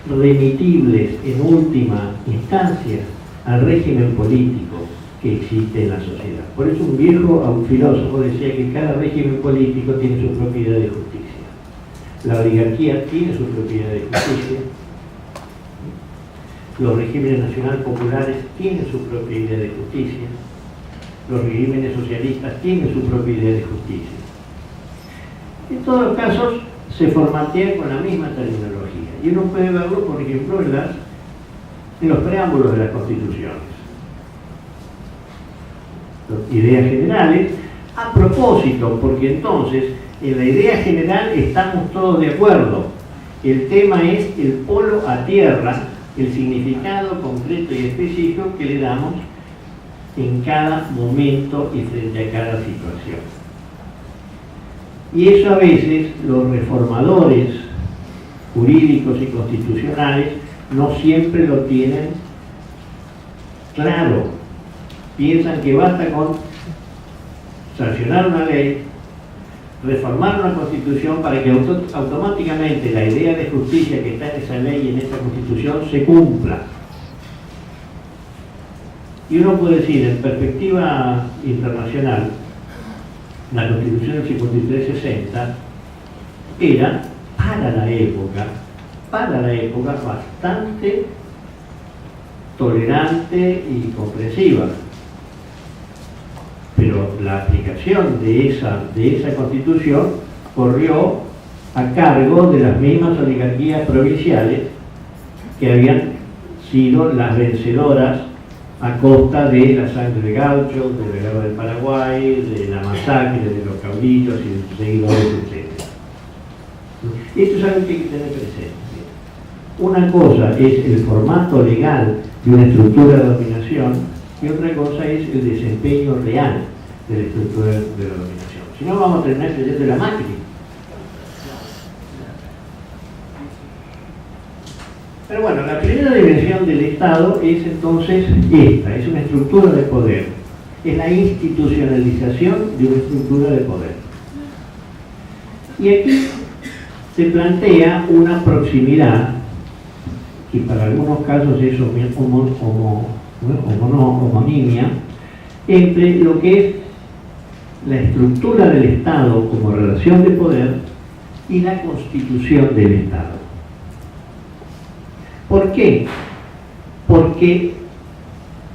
remitibles en última instancia al régimen político que existe en la sociedad. Por eso un viejo filósofo decía que cada régimen político tiene su propia idea de justicia. La oligarquía tiene su propia idea de justicia. Los regímenes nacional populares tienen su propia idea de justicia. los regímenes socialistas tienen su propia idea de justicia. En todos los casos se formatea con la misma terminología. Y uno puede verlo, por ejemplo, en los preámbulos de las constituciones. Ideas generales, a propósito, porque entonces en la idea general estamos todos de acuerdo. El tema es el polo a tierra, el significado concreto y específico que le damos en cada momento y frente a cada situación. Y eso a veces los reformadores jurídicos y constitucionales no siempre lo tienen claro. Piensan que basta con sancionar una ley, reformar una constitución para que automáticamente la idea de justicia que está en esa ley y en esa constitución se cumpla. Y uno puede decir, en perspectiva internacional, la Constitución del 53-60 era, para la época, bastante tolerante y comprensiva. Pero la aplicación de esa Constitución corrió a cargo de las mismas oligarquías provinciales que habían sido las vencedoras a costa de la sangre de gauchos, de la guerra del Paraguay, de la masacre de los caudillos y de sus seguidores, etc. Esto es algo que hay que tener presente. Una cosa es el formato legal de una estructura de dominación y otra cosa es el desempeño real de la estructura de la dominación. Si no, vamos a terminar creyendo la máquina. Pero bueno, la primera dimensión del Estado es entonces esta, es una estructura de poder, es la institucionalización de una estructura de poder. Y aquí se plantea una proximidad, que para algunos casos es homonimia, entre lo que es la estructura del Estado como relación de poder y la constitución del Estado. ¿Por qué? Porque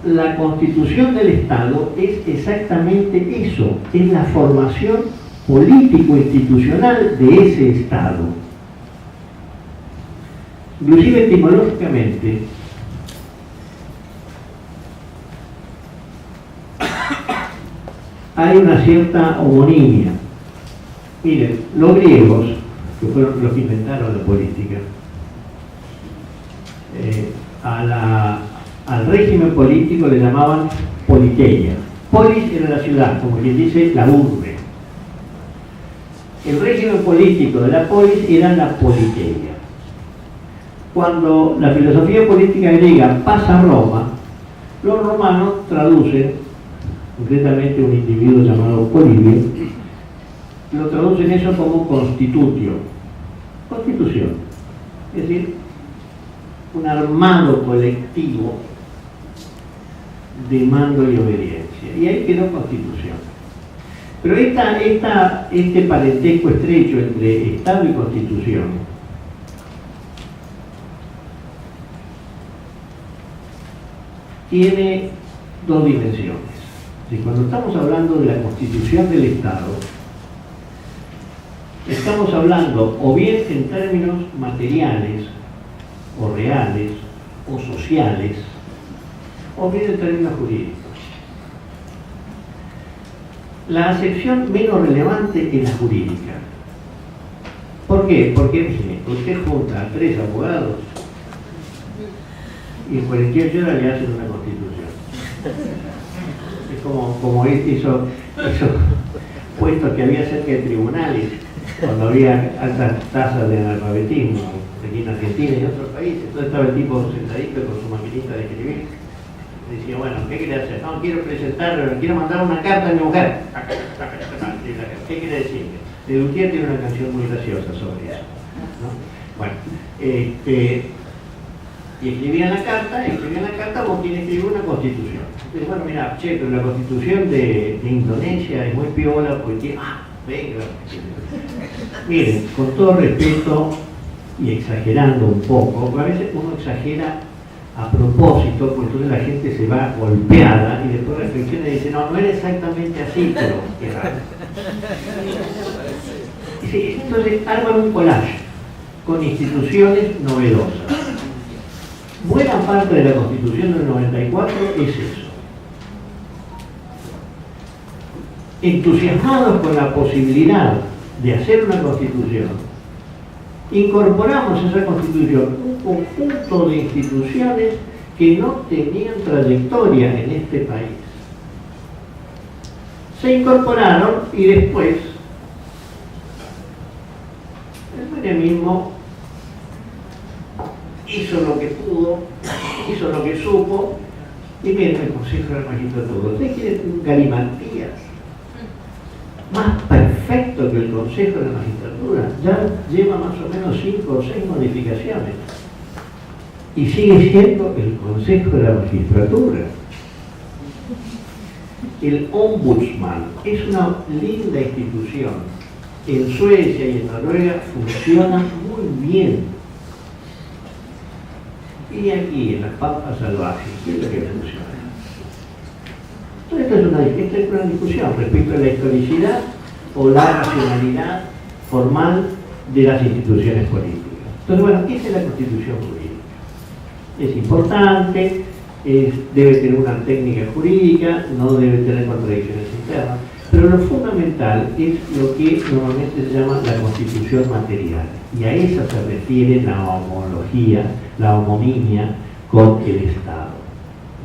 la constitución del Estado es exactamente eso, es la formación político-institucional de ese Estado. Inclusive etimológicamente, hay una cierta homonimia. Miren, los griegos, que fueron los que inventaron la política, al régimen político le llamaban politeia. Polis era la ciudad, como quien dice la urbe. El régimen político de la polis era la politeia. Cuando la filosofía política griega pasa a Roma, los romanos traducen, concretamente un individuo llamado Polibio, lo traducen eso como constitutio, constitución, es decir, un armado colectivo de mando y obediencia, y ahí quedó constitución. Pero este parentesco estrecho entre Estado y Constitución tiene dos dimensiones. Cuando estamos hablando de la constitución del Estado, estamos hablando o bien en términos materiales, o reales, o sociales, o bien en términos jurídicos. La acepción menos relevante es la jurídica. ¿Por qué? Porque usted junta a 3 abogados y en 48 horas le hacen una constitución. Es como esos puestos que había cerca de tribunales cuando había altas tasas de analfabetismo aquí en Argentina y en otros países. Entonces estaba el tipo sentadito con su maquinita de escribir. Decía, bueno, ¿qué quiere hacer? No, quiero mandar una carta a mi mujer. ¿Qué quiere decir? Luthier tiene una canción muy graciosa sobre eso, ¿no? Bueno, y escribían la carta, vos tienes que escribir una constitución. Entonces, bueno, mira, pero la constitución de Indonesia es muy piola porque, venga. Miren, con todo respeto y exagerando un poco, a veces uno exagera a propósito, porque entonces la gente se va golpeada y después reflexiona y dice, no, no era exactamente así, pero era. Sí, entonces arman un collage con instituciones novedosas. Buena parte de la Constitución del 94 es eso. Entusiasmados con la posibilidad de hacer una Constitución, incorporamos a esa Constitución un conjunto de instituciones que no tenían trayectoria en este país. Se incorporaron y después el menemismo hizo lo que pudo, hizo lo que supo, y miren el Consejo de la Magistratura. ¿Ustedes quieren un galimatías más perfecto que el Consejo de la Magistratura? Ya lleva más o menos 5 o 6 modificaciones y sigue siendo el Consejo de la Magistratura. El Ombudsman es una linda institución. En Suecia y en Noruega funciona muy bien. Y aquí, en las pampas salvajes, ¿qué es lo que funciona? Entonces, esta es una discusión respecto a la historicidad o la racionalidad formal de las instituciones políticas. Entonces, bueno, esa es la Constitución jurídica. Es importante, debe tener una técnica jurídica, no debe tener contradicciones internas, pero lo fundamental es lo que normalmente se llama la Constitución material. Y a esa se refiere la homología, la homonimia con el Estado.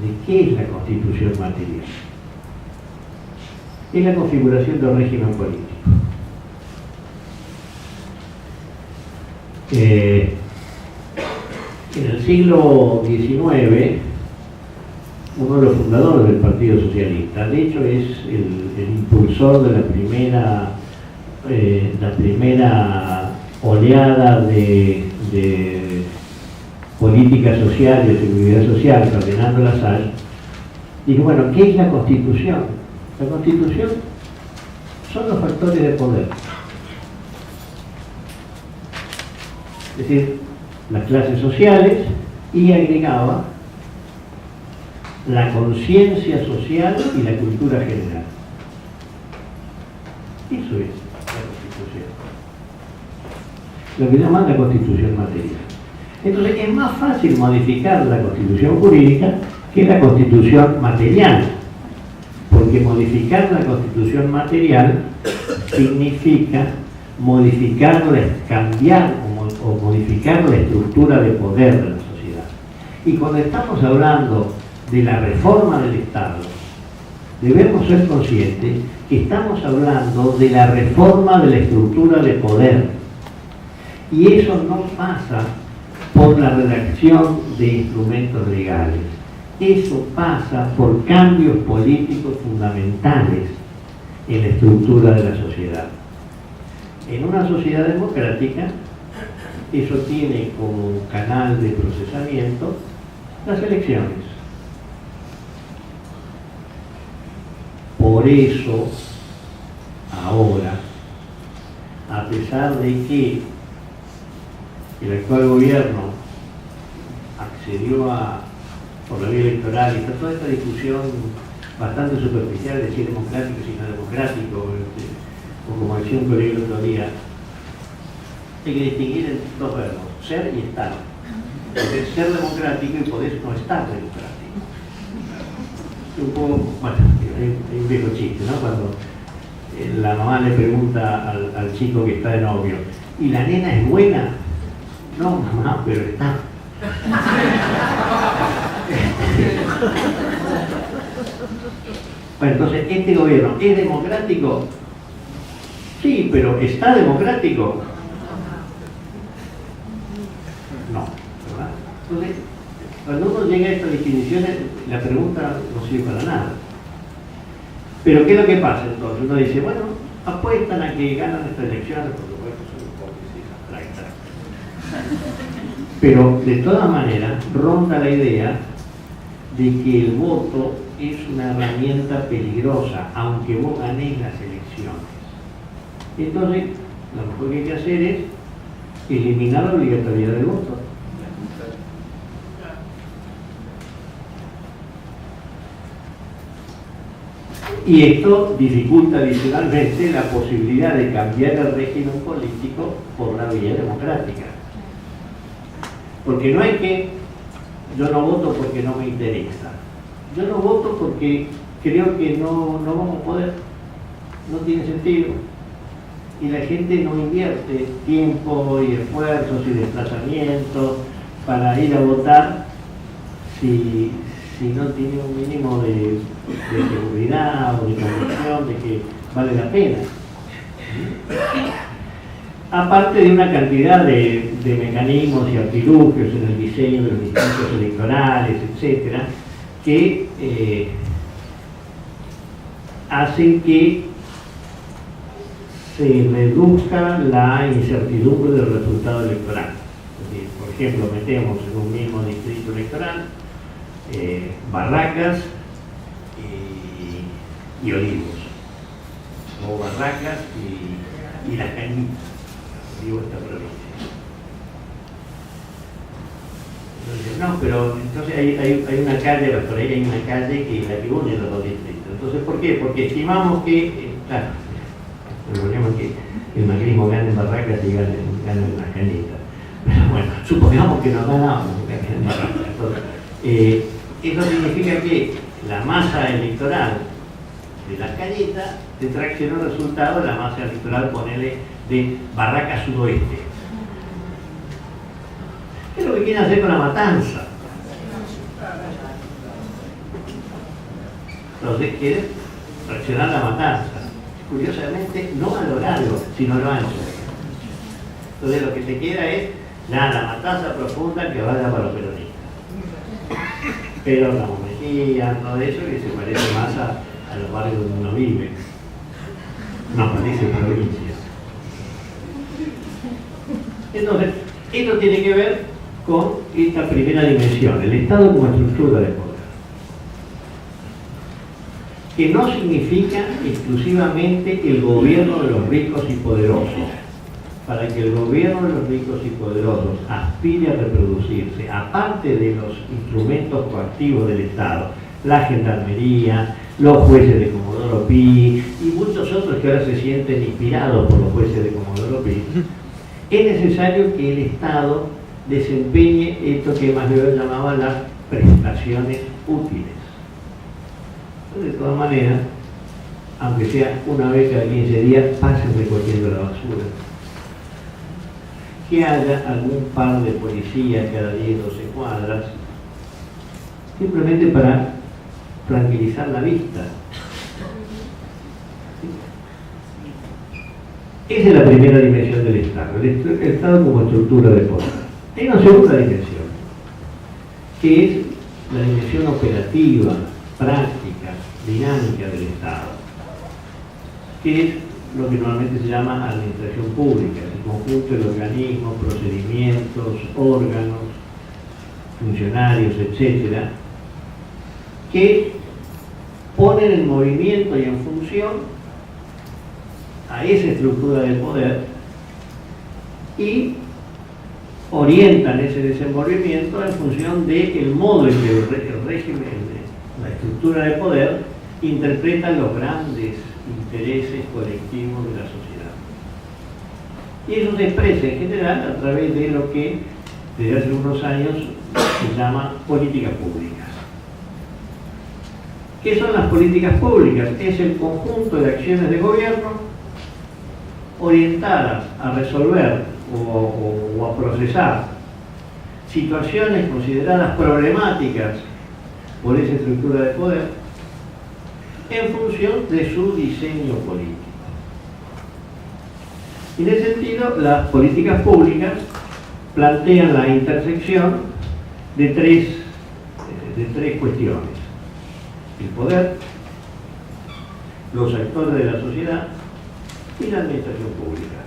¿De qué es la Constitución material? Es la configuración del régimen político. En el siglo XIX, uno de los fundadores del Partido Socialista, de hecho es el impulsor de la primera oleada de política social y de seguridad social, Ferdinando Lassalle, dijo, bueno, ¿qué es la Constitución? La Constitución son los factores de poder. Es decir, las clases sociales, y agregaba la conciencia social y la cultura general. Eso es la Constitución. Lo que llaman la Constitución material. Entonces es más fácil modificar la Constitución jurídica que la Constitución material, porque modificar la Constitución material significa cambiar o modificar la estructura de poder de la sociedad. Y cuando estamos hablando de la reforma del Estado, debemos ser conscientes que estamos hablando de la reforma de la estructura de poder. Y eso no pasa por la redacción de instrumentos legales. Eso pasa por cambios políticos fundamentales en la estructura de la sociedad. En una sociedad democrática, eso tiene como canal de procesamiento las elecciones. Por eso, ahora, a pesar de que el actual gobierno accedió por la vía electoral, y está toda esta discusión bastante superficial de si es democrático, si no es democrático, o como decía un colega el otro día, hay que distinguir entre dos verbos, ser y estar. Podés ser democrático y podés no estar democrático. Un poco, bueno, hay un viejo chiste, ¿no? Cuando la mamá le pregunta al chico que está de novio, ¿y la nena es buena? No, mamá, pero está. Bueno, entonces, ¿este gobierno es democrático? Sí, pero ¿está democrático? No, ¿verdad? Entonces, cuando uno llega a estas definiciones, la pregunta no sirve para nada. Pero ¿qué es lo que pasa entonces? Uno dice, bueno, apuestan a que ganan estas elecciones, por supuesto, son hipótesis abstractas. Pero de todas maneras, ronda la idea de que el voto es una herramienta peligrosa, aunque vos ganéis las elecciones. Entonces, lo mejor que hay que hacer es eliminar la obligatoriedad del voto. Y esto dificulta adicionalmente la posibilidad de cambiar el régimen político por la vía democrática. Porque no es que yo no voto porque no me interesa. Yo no voto porque creo que no vamos a poder. No tiene sentido. Y la gente no invierte tiempo y esfuerzos y desplazamientos para ir a votar si no tiene un mínimo de seguridad o de convicción de que vale la pena. Aparte de una cantidad de mecanismos y artilugios en el diseño de los distritos electorales, etcétera, que hacen que se reduzca la incertidumbre del resultado electoral. Es decir, por ejemplo, metemos en un mismo distrito electoral Barracas y Olivos, o Barracas y Las Cañitas, digo esta provincia. Entonces, no, pero entonces hay una calle, por ahí hay una calle que la que une los dos distritos. Entonces, ¿por qué? Porque estimamos que, claro, el problema es que el macrismo gana en Barracas y gana en Las Cañitas. Pero bueno, supongamos que no ganamos en Barracas. Entonces, eso significa que la masa electoral de Las Cañitas te tracciona el resultado de la masa electoral, ponele, de Barracas Sudoeste. ¿Qué es lo que quieren hacer con La Matanza? Entonces quieren traccionar La Matanza. Curiosamente, no a lo largo, sino a lo ancho. Entonces lo que te queda es la matanza profunda que vaya para los peronistas. Pero Ramón Mejía, todo eso que se parece más a los barrios donde uno vive. No parece provincia. Entonces, esto tiene que ver con esta primera dimensión, el Estado como estructura de poder. Que no significa exclusivamente el gobierno de los ricos y poderosos. Para que el gobierno de los ricos y poderosos aspire a reproducirse, aparte de los instrumentos coactivos del Estado, la gendarmería, los jueces de Comodoro Pi y muchos otros que ahora se sienten inspirados por los jueces de Comodoro Pi, es necesario que el Estado desempeñe esto que Maslow llamaba las prestaciones útiles. De todas maneras, aunque sea una vez cada 15 días, pasen recogiendo la basura. Que haya algún par de policías cada 10 o 12 cuadras, simplemente para tranquilizar la vista. Esa es la primera dimensión del Estado, el Estado como estructura de poder. Hay una segunda dimensión, que es la dimensión operativa, práctica, dinámica del Estado, que es lo que normalmente se llama administración pública, el conjunto de organismos, procedimientos, órganos, funcionarios, etcétera, que ponen en movimiento y en función a esa estructura de poder y orientan ese desenvolvimiento en función del modo en que el régimen, la estructura de poder, interpreta los grandes intereses colectivos de la sociedad. Y eso se expresa en general a través de lo que desde hace unos años se llama políticas públicas. ¿Qué son las políticas públicas? Es el conjunto de acciones de gobierno orientadas a resolver o a procesar situaciones consideradas problemáticas por esa estructura de poder en función de su diseño político. En ese sentido, las políticas públicas plantean la intersección de tres cuestiones: el poder, los actores de la sociedad y la administración pública.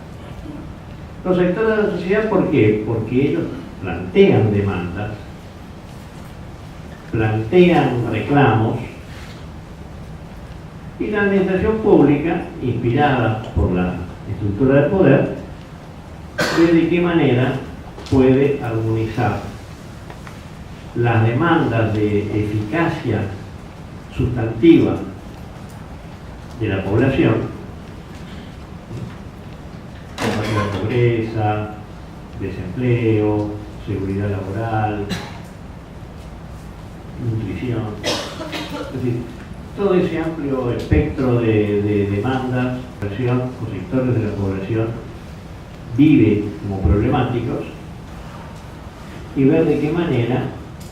Los actores de la sociedad, ¿por qué? Porque ellos plantean demandas, plantean reclamos, y la administración pública, inspirada por la estructura de poder, ve de qué manera puede armonizar las demandas de eficacia sustantiva de la población, combate la pobreza, desempleo, seguridad laboral, nutrición, es decir, todo ese amplio espectro de demandas, población o sectores de la población vive como problemáticos, y ver de qué manera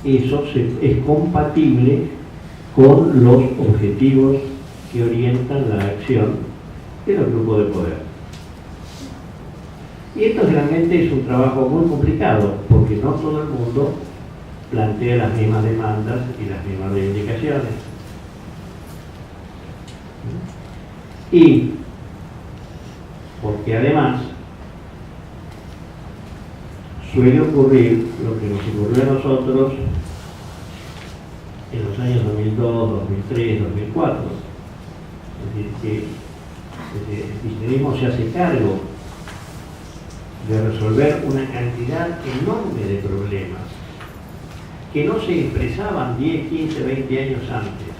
eso es compatible con los objetivos que orientan la acción de los grupos de poder. Y esto realmente es un trabajo muy complicado, porque no todo el mundo plantea las mismas demandas y las mismas reivindicaciones. Y porque además suele ocurrir lo que nos ocurrió a nosotros en los años 2002, 2003, 2004. Es decir, que el kirchnerismo se hace cargo de resolver una cantidad enorme de problemas que no se expresaban 10, 15, 20 años antes.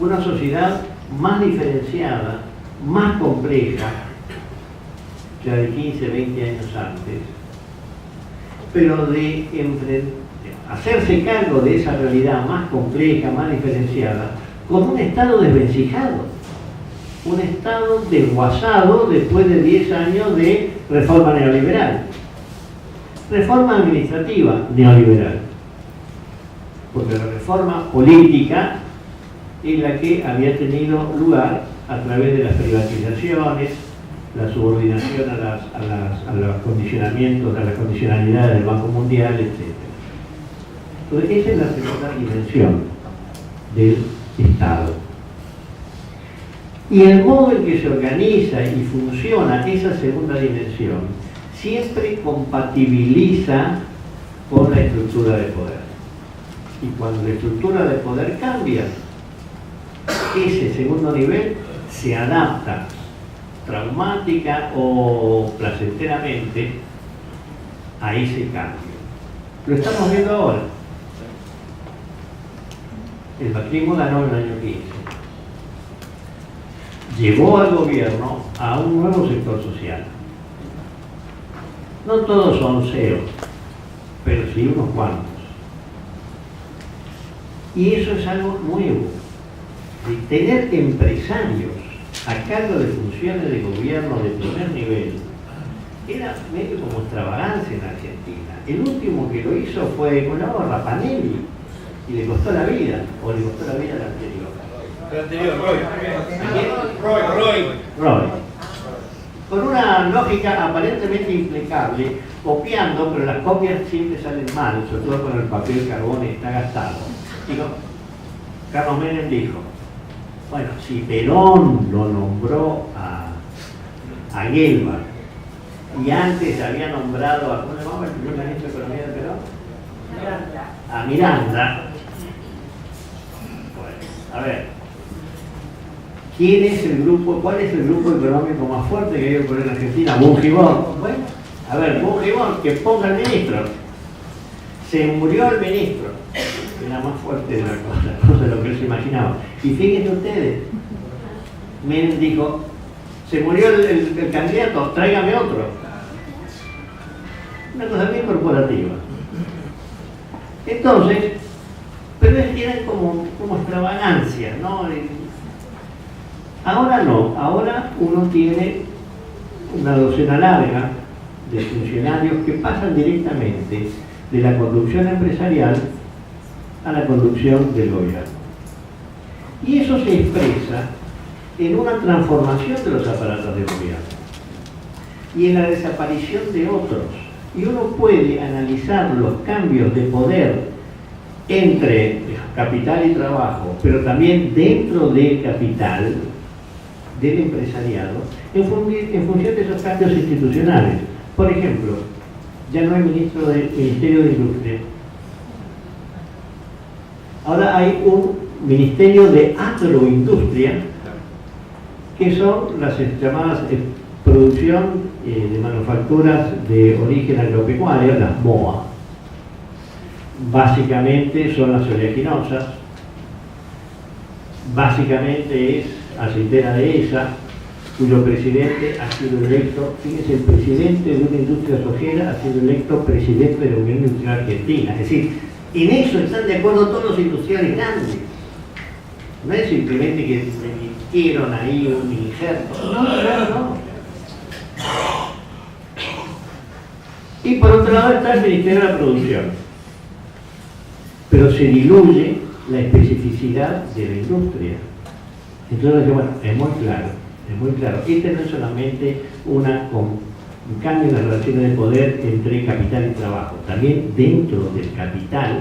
Una sociedad más diferenciada, más compleja que la de 15, 20 años antes, pero de hacerse cargo de esa realidad más compleja, más diferenciada, con un Estado desvencijado, un Estado desguazado después de 10 años de reforma neoliberal, reforma administrativa neoliberal, porque la reforma política es la que había tenido lugar a través de las privatizaciones, la subordinación a los condicionamientos, a las condicionalidades del Banco Mundial, etc. Entonces, esa es la segunda dimensión del Estado. Y el modo en que se organiza y funciona esa segunda dimensión siempre compatibiliza con la estructura de poder. Y cuando la estructura de poder cambia, ese segundo nivel se adapta traumática o placenteramente a ese cambio. Lo estamos viendo ahora. El macrismo ganó en el año 15. Llevó al gobierno a un nuevo sector social. No todos son CEOs, pero sí unos cuantos. Y eso es algo nuevo. De tener empresarios a cargo de funciones de gobierno de primer nivel era medio como extravagancia en Argentina. El último que lo hizo fue Nicolás Rapanelli y le costó la vida, o le costó la vida al anterior. El anterior, Roy. Con una lógica aparentemente impecable, copiando, pero las copias siempre salen mal, sobre todo cuando el papel carbón está gastado. Carlos Menem dijo, bueno, si Perón lo nombró a Gelbart y antes había nombrado a, ¿cómo se llamaba el primer ministro de Economía de Perón? A Miranda. Bueno, a ver, ¿quién es el grupo, cuál es el grupo económico más fuerte que hay por en Argentina? Bungibón. Bueno, a ver, Bungibón, que ponga el ministro. Se murió el ministro. Era más fuerte de la cosa de lo que él se imaginaba. Y fíjense ustedes, Menem dijo, se murió el candidato, tráigame otro. Una cosa bien corporativa. Entonces, pero eran como extravagancias, ¿no? Ahora no, ahora uno tiene una docena larga de funcionarios que pasan directamente de la conducción empresarial a la conducción del gobierno. Y eso se expresa en una transformación de los aparatos de gobierno y en la desaparición de otros. Y uno puede analizar los cambios de poder entre capital y trabajo, pero también dentro del capital, del empresariado, en función de esos cambios institucionales. Por ejemplo, ya no hay ministro del Ministerio de Industria. Ahora hay un Ministerio de Agroindustria, que son las llamadas producción de manufacturas de origen agropecuario, las MOA. Básicamente son las oleaginosas, básicamente es aceitera de ESA, cuyo presidente ha sido electo, fíjense, el presidente de una industria sojera ha sido electo presidente de la Unión Industrial Argentina. Es decir, en eso están de acuerdo todos los industriales grandes. No es simplemente que le metieron ahí un injerto. No. Y por otro lado está el Ministerio de la Producción. Pero se diluye la especificidad de la industria. Entonces, bueno, es muy claro. Este no es solamente un cambio en las relaciones de poder entre capital y trabajo. También dentro del capital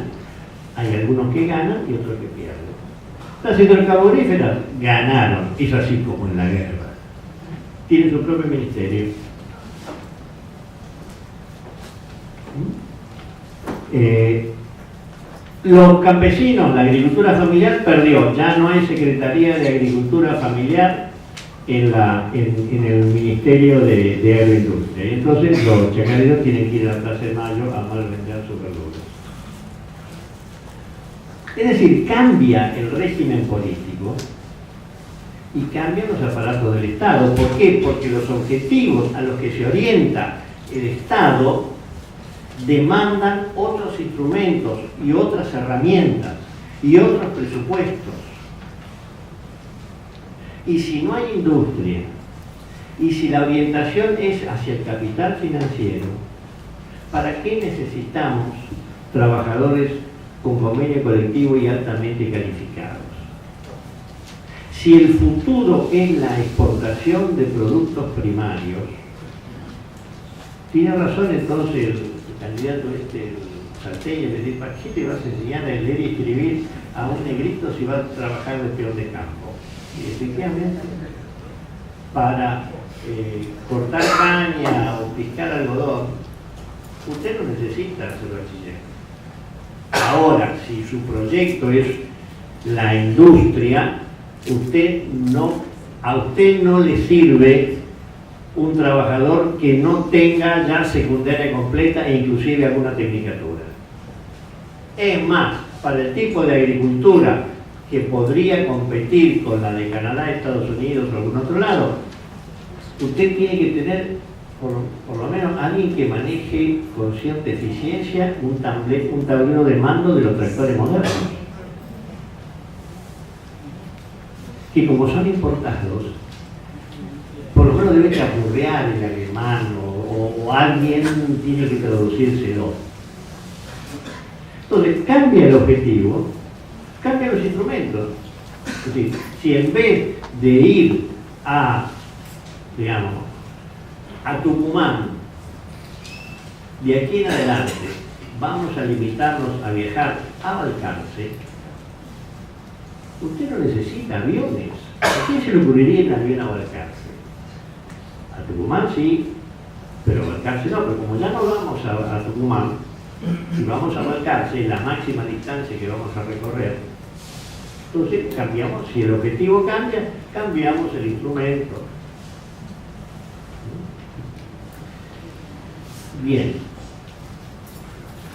hay algunos que ganan y otros que pierden. Las hidrocarburíferas ganaron, es así como en la guerra. Tienen su propio ministerio. Los campesinos, la agricultura familiar perdió, ya no hay Secretaría de Agricultura Familiar en el Ministerio de Agroindustria. Entonces los chacareros tienen que ir a la Plaza de Mayo a malvender sus verduras. Es decir, cambia el régimen político y cambian los aparatos del Estado. ¿Por qué? Porque los objetivos a los que se orienta el Estado demandan otros instrumentos y otras herramientas y otros presupuestos. Y si no hay industria, y si la orientación es hacia el capital financiero, ¿para qué necesitamos trabajadores con convenio colectivo y altamente calificados? Si el futuro es la exportación de productos primarios, tiene razón entonces el candidato Salteña, me dice, ¿para qué te vas a enseñar a leer y escribir a un negrito si va a trabajar de peón de campo? Y efectivamente, para cortar caña o piscar algodón, usted no necesita ser bachiller. Ahora, si su proyecto es la industria, a usted no le sirve un trabajador que no tenga ya secundaria completa e inclusive alguna tecnicatura. Es más, para el tipo de agricultura que podría competir con la de Canadá, Estados Unidos o algún otro lado, usted tiene que tener por lo menos alguien que maneje con cierta eficiencia un tablero de mando de los tractores modernos, que como son importados, por lo menos debe chapurrear el alemán o alguien tiene que traducírselo. Entonces cambia el objetivo, cambia los instrumentos. Es decir, si en vez de ir a Tucumán, de aquí en adelante vamos a limitarnos a viajar a Balcarce, usted no necesita aviones. ¿A quién se le ocurriría ir en avión a Balcarce? A Tucumán sí, pero a Balcarce no, pero como ya no vamos a Tucumán y vamos a Balcarce, la máxima distancia que vamos a recorrer, entonces cambiamos, si el objetivo cambia, cambiamos el instrumento. Bien.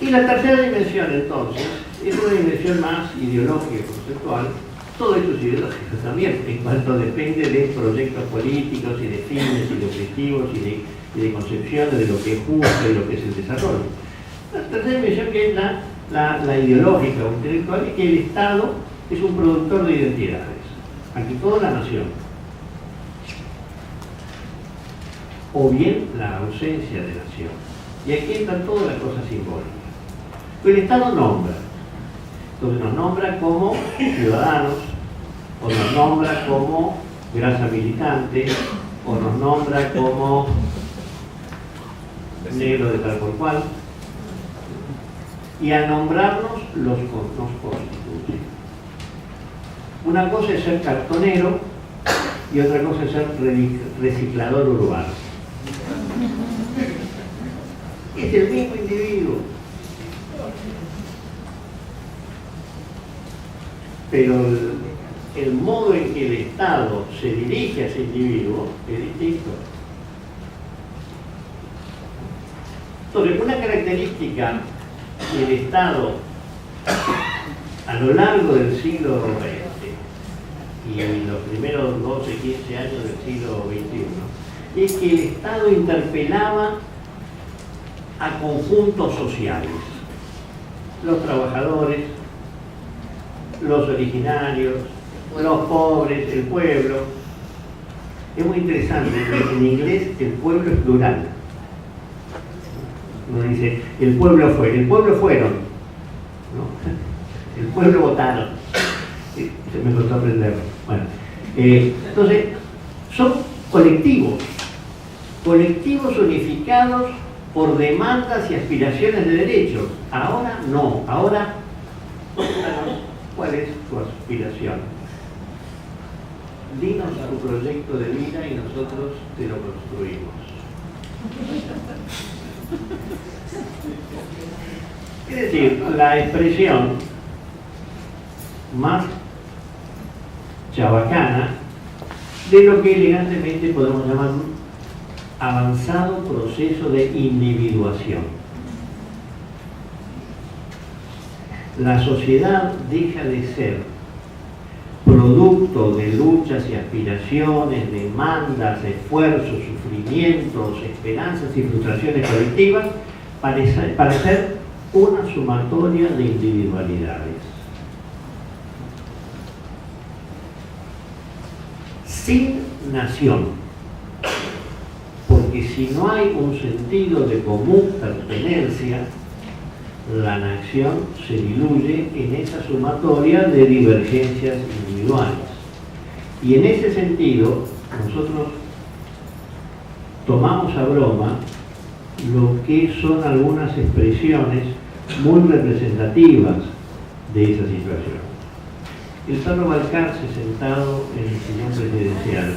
Y la tercera dimensión, entonces, es una dimensión más ideológica, conceptual. Todo esto es ideológico también, en cuanto depende de proyectos políticos y de fines y de objetivos y de concepciones de lo que es justo y lo que es el desarrollo. La tercera dimensión, que es la ideológica o intelectual, es que el Estado es un productor de identidades, ante todo la nación, o bien la ausencia de nación. Y aquí están todas las cosas simbólicas. El Estado nombra, entonces nos nombra como ciudadanos, o nos nombra como grasa militante, o nos nombra como negro de tal por cual, y al nombrarnos nos constituye. Una cosa es ser cartonero y otra cosa es ser reciclador urbano. Es el mismo individuo, pero el modo en que el Estado se dirige a ese individuo es distinto. Entonces, una característica del Estado a lo largo del siglo XX y los primeros 12, 15 años del siglo XXI, es que el Estado interpelaba a conjuntos sociales, los trabajadores, los originarios, los pobres, el pueblo. Es muy interesante, porque en inglés el pueblo es plural. Uno dice, el pueblo fueron, ¿no? El pueblo votaron. Se me costó aprenderlo. Bueno, entonces, son colectivos unificados por demandas y aspiraciones de derechos. Ahora no, ahora cuéntanos cuál es tu aspiración. Dinos tu proyecto de vida y nosotros te lo construimos. Es decir, la expresión más chabacana de lo que elegantemente podemos llamar un avanzado proceso de individuación. La sociedad deja de ser producto de luchas y aspiraciones, demandas, esfuerzos, sufrimientos, esperanzas y frustraciones colectivas para ser una sumatoria de individualidades. Sin nación, porque si no hay un sentido de común pertenencia, la nación se diluye en esa sumatoria de divergencias individuales. Y en ese sentido, nosotros tomamos a broma lo que son algunas expresiones muy representativas de esa situación. El perro Balcarce sentado en el sillón presidencial.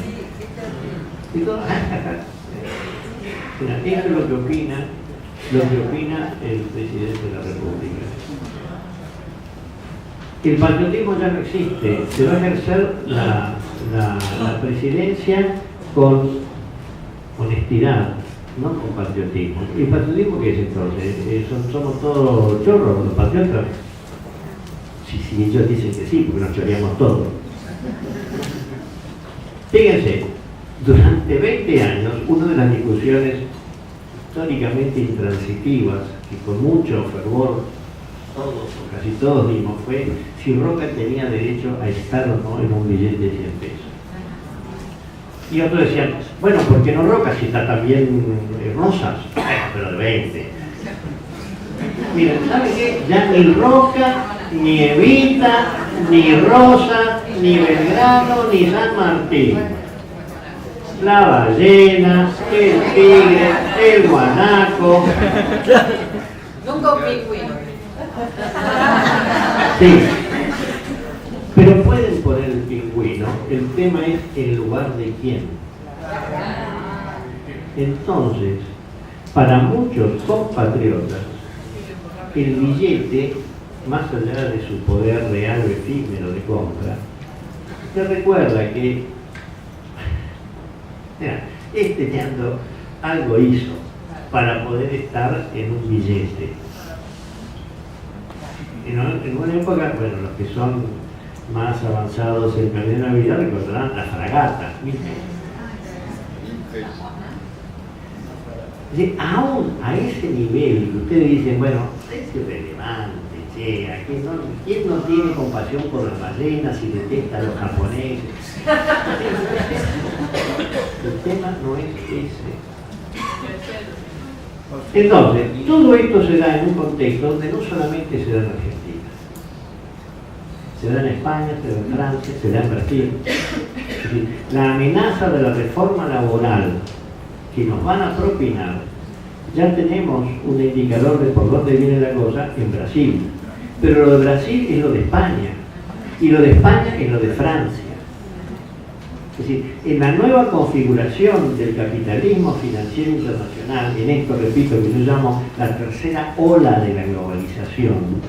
Y todo, mira, esto es lo que opina el presidente de la República. El patriotismo ya no existe, se va a ejercer la presidencia con honestidad, no con patriotismo. ¿Y el patriotismo qué es entonces? ¿Somos todos chorros los patriotas? Si ellos dicen que sí, porque nos choreamos todos. Fíjense, durante 20 años, una de las discusiones históricamente intransitivas que con mucho fervor todos o casi todos dimos fue si Roca tenía derecho a estar o no en un billete de 100 pesos. Y otros decían, bueno, ¿por qué no Roca si está también Rosas? Pero de 20. Miren, ¿saben qué? Ya ni Roca, ni Evita, ni Rosa, ni Belgrano, ni San Martín. La ballena, el tigre, el guanaco. Nunca un pingüino. Sí. Pero pueden poner el pingüino, el tema es el lugar de quién. Entonces, para muchos compatriotas, el billete, más allá de su poder real o efímero de compra, te recuerda que algo hizo para poder estar en un billete. En una época, bueno, los que son más avanzados en la Navidad recordarán la fragata. Aún a ese nivel, ustedes dicen, bueno, es irrelevante, ¿quién no tiene compasión por las ballenas y detesta a los japoneses? El tema no es ese. Entonces, todo esto se da en un contexto donde no solamente se da en Argentina, se da en España, se da en Francia, se da en Brasil. Es decir, la amenaza de la reforma laboral que nos van a propinar, ya tenemos un indicador de por dónde viene la cosa en Brasil. Pero lo de Brasil es lo de España, y lo de España es lo de Francia. Es decir, en la nueva configuración del capitalismo financiero internacional, en esto, repito, que yo llamo la tercera ola de la globalización,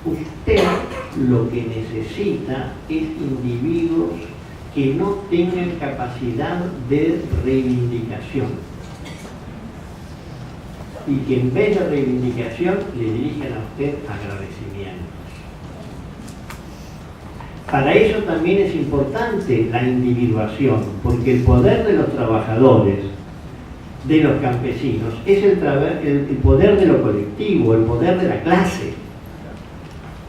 usted lo que necesita es individuos que no tengan capacidad de reivindicación y que en vez de reivindicación le dirijan a usted agradecimiento. Para eso también es importante la individuación, porque el poder de los trabajadores, de los campesinos, es el poder de lo colectivo, el poder de la clase.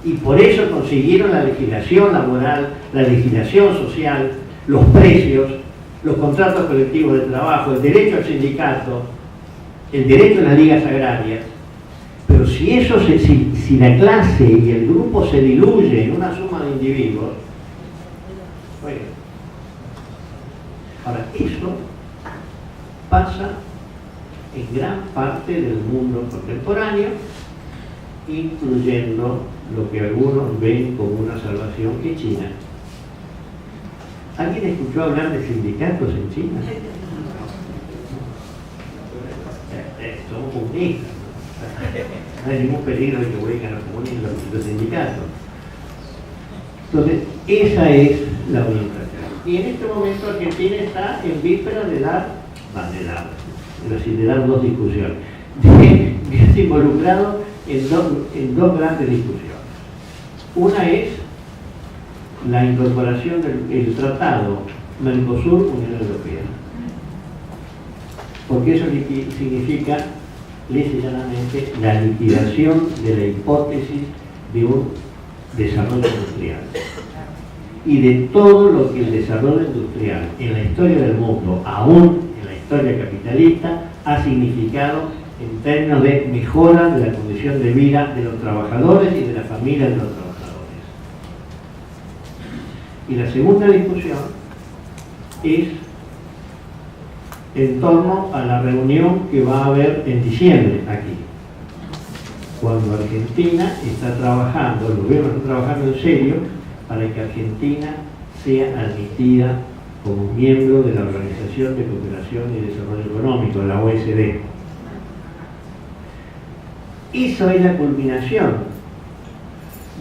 Y por eso consiguieron la legislación laboral, la legislación social, los precios, los contratos colectivos de trabajo, el derecho al sindicato, el derecho a las ligas agrarias. Pero si la clase y el grupo se diluye en una suma de individuos, bueno, ahora eso pasa en gran parte del mundo contemporáneo, incluyendo lo que algunos ven como una salvación, que es China. ¿Alguien escuchó hablar de sindicatos en China? Somos comunistas. No hay ningún peligro de que vengan los comunistas, los sindicatos. Entonces, esa es la orientación. Y en este momento Argentina está en víspera de dar dos discusiones. Está involucrado en dos grandes discusiones. Una es la incorporación del tratado Mercosur-Unión Europea. Porque eso significa, lisa y llanamente, la liquidación de la hipótesis de un desarrollo industrial. Y de todo lo que el desarrollo industrial en la historia del mundo, aún en la historia capitalista, ha significado en términos de mejora de la condición de vida de los trabajadores y de la familia de los trabajadores. Y la segunda discusión es en torno a la reunión que va a haber en diciembre aquí, cuando Argentina está trabajando, el gobierno está trabajando en serio para que Argentina sea admitida como miembro de la Organización de Cooperación y Desarrollo Económico, la OECD. Eso es la culminación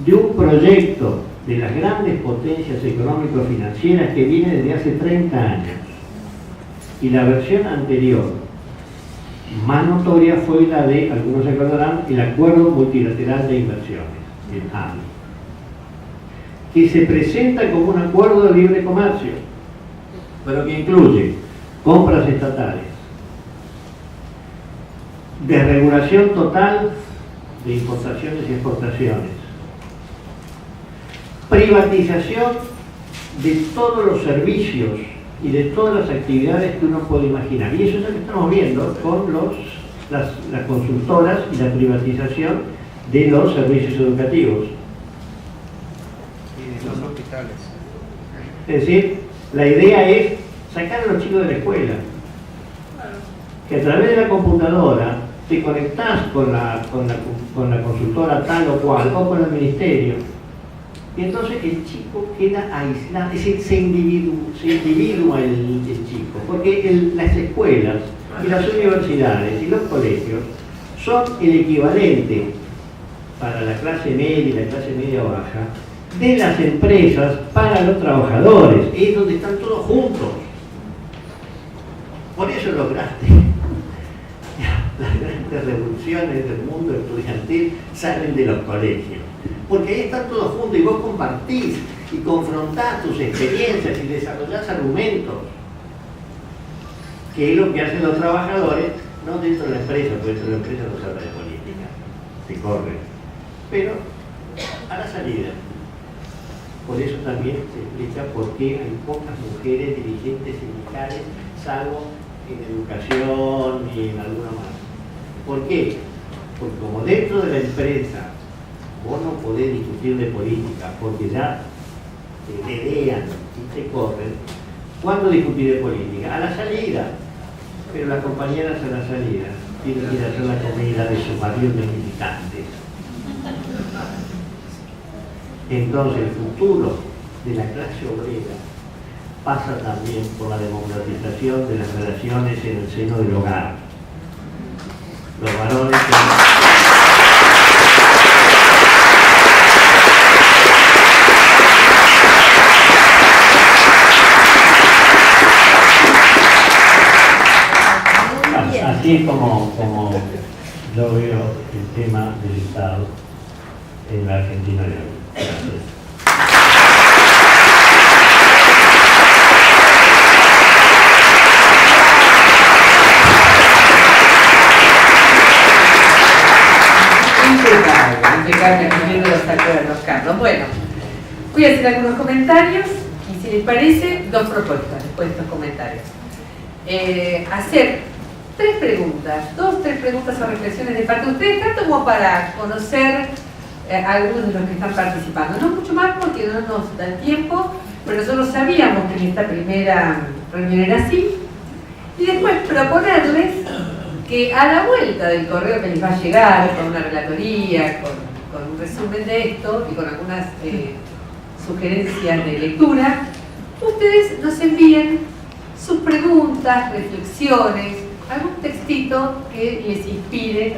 de un proyecto de las grandes potencias económico-financieras que viene desde hace 30 años. Y la versión anterior, más notoria, fue la de, algunos se acordarán, el Acuerdo Multilateral de Inversiones, el AMI, que se presenta como un acuerdo de libre comercio, pero que incluye compras estatales, desregulación total de importaciones y exportaciones, privatización de todos los servicios y de todas las actividades que uno puede imaginar. Y eso es lo que estamos viendo con las consultoras y la privatización de los servicios educativos. Y de los hospitales. Es decir, la idea es sacar a los chicos de la escuela, que a través de la computadora te conectás con la consultora tal o cual, o con el ministerio, y entonces el chico queda aislado, es decir, se individua el chico, porque las escuelas y las universidades y los colegios son el equivalente para la clase media y la clase media baja de las empresas para los trabajadores, es donde están todos juntos. Por eso las grandes revoluciones del mundo estudiantil salen de los colegios, porque ahí están todos juntos y vos compartís y confrontás tus experiencias y desarrollás argumentos, que es lo que hacen los trabajadores, no dentro de la empresa, porque dentro de la empresa no se habla de política, se corre, pero a la salida. Por eso también se explica por qué hay pocas mujeres dirigentes sindicales, salvo en educación y en alguna más. ¿Por qué? Porque como dentro de la empresa vos no podés discutir de política porque ya te heredan y te corren, ¿cuándo discutir de política? A la salida. Pero las compañeras a la salida tienen que ir a hacer la comida de sus maridos de militantes. Entonces el futuro de la clase obrera pasa también por la democratización de las relaciones en el seno del hogar. Los varones así es como yo veo el tema del Estado en la Argentina de hoy. Gracias. saberlos, Carlos. Bueno, voy a hacer algunos comentarios y si les parece, dos propuestas después de estos comentarios. Hacer tres preguntas o reflexiones de parte de ustedes, tanto como para conocer a algunos de los que están participando. No mucho más porque no nos da el tiempo, pero nosotros sabíamos que en esta primera reunión era así. Y después proponerles que a la vuelta del correo que les va a llegar, con una relatoría, con un resumen de esto y con algunas sugerencias de lectura, ustedes nos envíen sus preguntas, reflexiones, algún textito que les inspire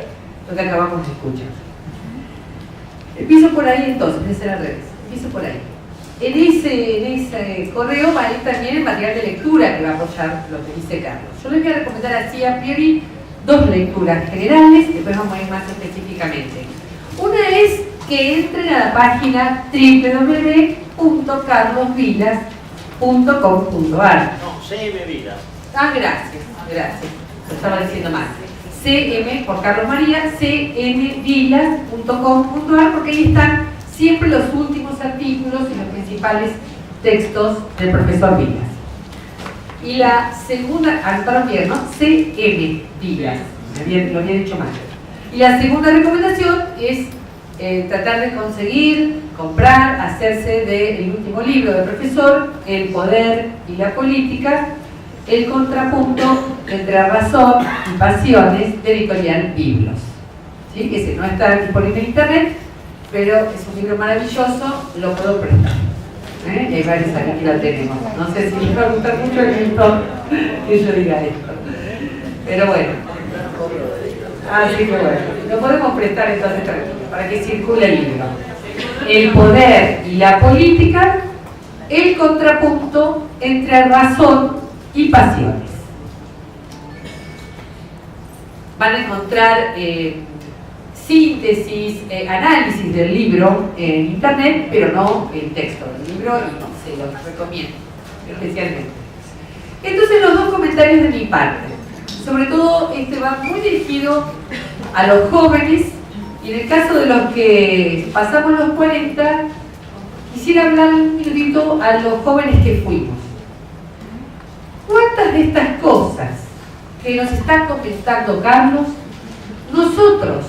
lo que acabamos de escuchar. Empiezo por ahí entonces, voy a hacer al revés, empiezo por ahí. En ese correo va a ir también el material de lectura que va a apoyar lo que dice Carlos. Yo les voy a recomendar así a priori dos lecturas generales, después vamos a ir más específicamente. Una es que entren a la página www.carlosvilas.com.ar. No, CM Vilas. Ah, gracias, lo estaba diciendo mal. CM por Carlos María, cmvilas.com.ar, porque ahí están siempre los últimos artículos y los principales textos del profesor Vilas. Y la segunda, para bien, ¿no? CM Vilas, lo había dicho mal. Y la segunda recomendación es tratar de conseguir, comprar, hacerse del último libro del profesor, El poder y la política, el contrapunto entre razón y pasiones, de Editorial Biblos. ¿Sí? Que ese no está disponible en internet, pero es un libro maravilloso, lo puedo prestar. Y hay varios aquí que lo tenemos. No sé si les va a gustar mucho el libro que yo diga esto. Pero bueno. Así que bueno, lo podemos prestar entonces para que circule el libro. El poder y la política, el contrapunto entre razón y pasiones. Van a encontrar síntesis, análisis del libro en internet, pero no el texto del libro, y se los recomiendo especialmente. Entonces, los dos comentarios de mi parte. Sobre todo, va muy dirigido a los jóvenes, y en el caso de los que pasamos los 40, quisiera hablar un minutito a los jóvenes que fuimos. ¿Cuántas de estas cosas que nos está comentando Carlos, nosotros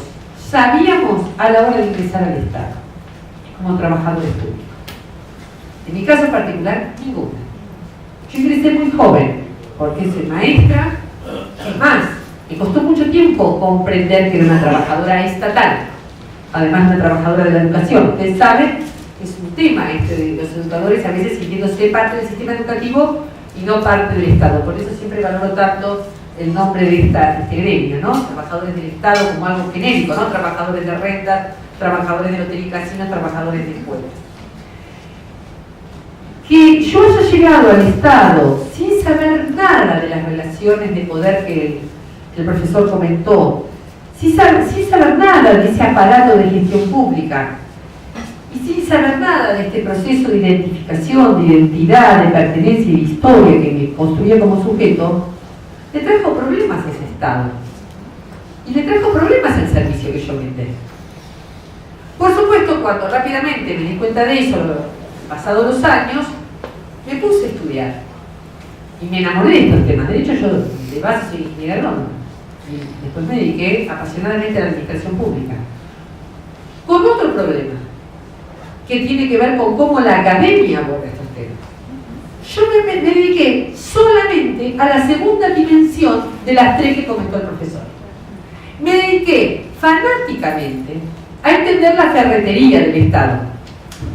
sabíamos a la hora de ingresar al Estado, como trabajadores públicos? En mi caso particular, ninguna. Yo ingresé muy joven, porque soy maestra. Es más, me costó mucho tiempo comprender que era una trabajadora estatal, además una trabajadora de la educación. Ustedes saben que es un tema de los educadores a veces sintiéndose parte del sistema educativo y no parte del Estado. Por eso siempre valoro tanto el nombre de este gremio, ¿no? Trabajadores del Estado como algo genérico, ¿no? Trabajadores de renta, trabajadores de lotería y casinos, trabajadores de escuelas. Que yo haya llegado al Estado sin saber nada de las relaciones de poder que el profesor comentó, sin saber nada de ese aparato de gestión pública y sin saber nada de este proceso de identificación, de identidad, de pertenencia y de historia que me construía como sujeto, le trajo problemas a ese Estado y le trajo problemas al servicio que yo brindé. Por supuesto, cuando rápidamente me di cuenta de eso, pasados los años, me puse a estudiar y me enamoré de estos temas. De hecho, yo de base soy ingeniera agrónoma y después me dediqué apasionadamente a la administración pública, con otro problema que tiene que ver con cómo la academia aborda estos temas. Yo me dediqué solamente a la segunda dimensión de las tres que comentó el profesor. Me dediqué fanáticamente a entender la ferretería del Estado.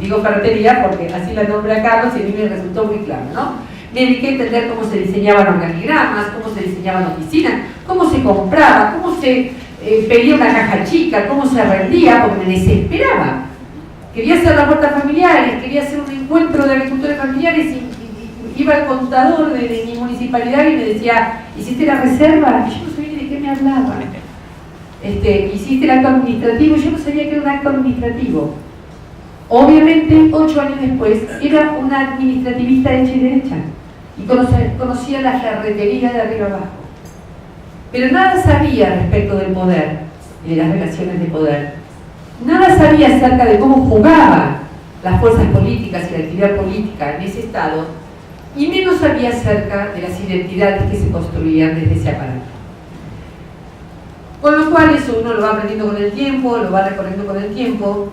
Digo ferretería porque así la nombra Carlos y a mí me resultó muy claro, ¿no? Me dediqué a entender cómo se diseñaban organigramas, cómo se diseñaban oficinas, cómo se compraba, cómo se pedía una caja chica, cómo se rendía, porque me desesperaba. Quería hacer las huertas familiares, quería hacer un encuentro de agricultores familiares y iba el contador de mi municipalidad y me decía, ¿hiciste la reserva? Y yo no sabía ni de qué me hablaba. ¿Hiciste el acto administrativo? Yo no sabía que era un acto administrativo. Obviamente, 8 años después, era una administrativista hecha y derecha y conocía la ferretería de arriba abajo. Pero nada sabía respecto del poder y de las relaciones de poder. nada sabía acerca de cómo jugaban las fuerzas políticas y la actividad política en ese Estado, y menos sabía acerca de las identidades que se construían desde ese aparato. Con lo cual eso uno lo va aprendiendo con el tiempo, lo va recorriendo con el tiempo.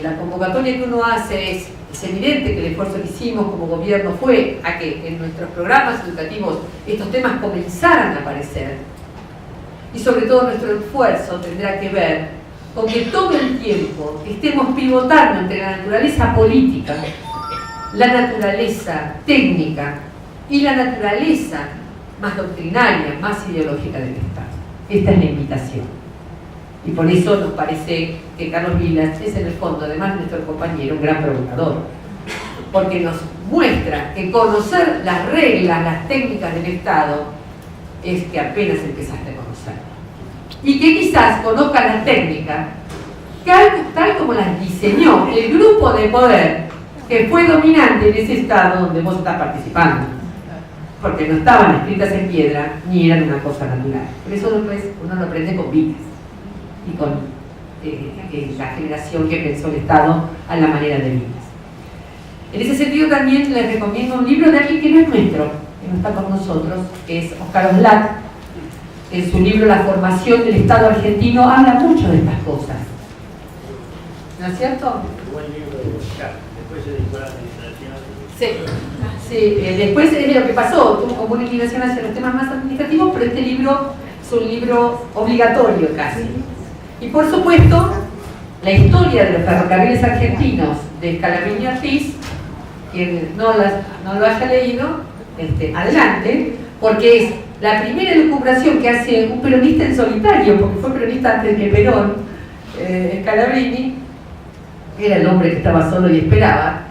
La convocatoria que uno hace es evidente que el esfuerzo que hicimos como gobierno fue a que en nuestros programas educativos estos temas comenzaran a aparecer. Y sobre todo nuestro esfuerzo tendrá que ver con que todo el tiempo estemos pivotando entre la naturaleza política, la naturaleza técnica y la naturaleza más doctrinaria, más ideológica del Estado. Esta es la invitación. Y por eso nos parece que Carlos Vilas es en el fondo, además de nuestro compañero, un gran provocador. Porque nos muestra que conocer las reglas, las técnicas del Estado, es que apenas empezaste a conocer. Y que quizás conozca las técnicas, tal como las diseñó el grupo de poder que fue dominante en ese Estado donde vos estás participando. Porque no estaban escritas en piedra, ni eran una cosa natural. Por eso uno lo aprende con Vilas y con la generación que pensó el Estado a la manera de Vilas. En ese sentido también les recomiendo un libro de alguien que no es nuestro, que no está con nosotros, que es Oscar Oslak. En su libro La formación del Estado argentino habla mucho de estas cosas. ¿No es cierto? Buen libro de Oscar, después se dedicó a la administración. Sí, después es lo que pasó, tuvo como una inclinación hacia los temas más administrativos, pero este libro es un libro obligatorio casi. Y por supuesto, la historia de los ferrocarriles argentinos de Scalabrini y Ortiz, quien no lo haya leído, adelante, porque es la primera elucubración que hace un peronista en solitario, porque fue peronista antes que Perón. Scalabrini era el hombre que estaba solo y esperaba,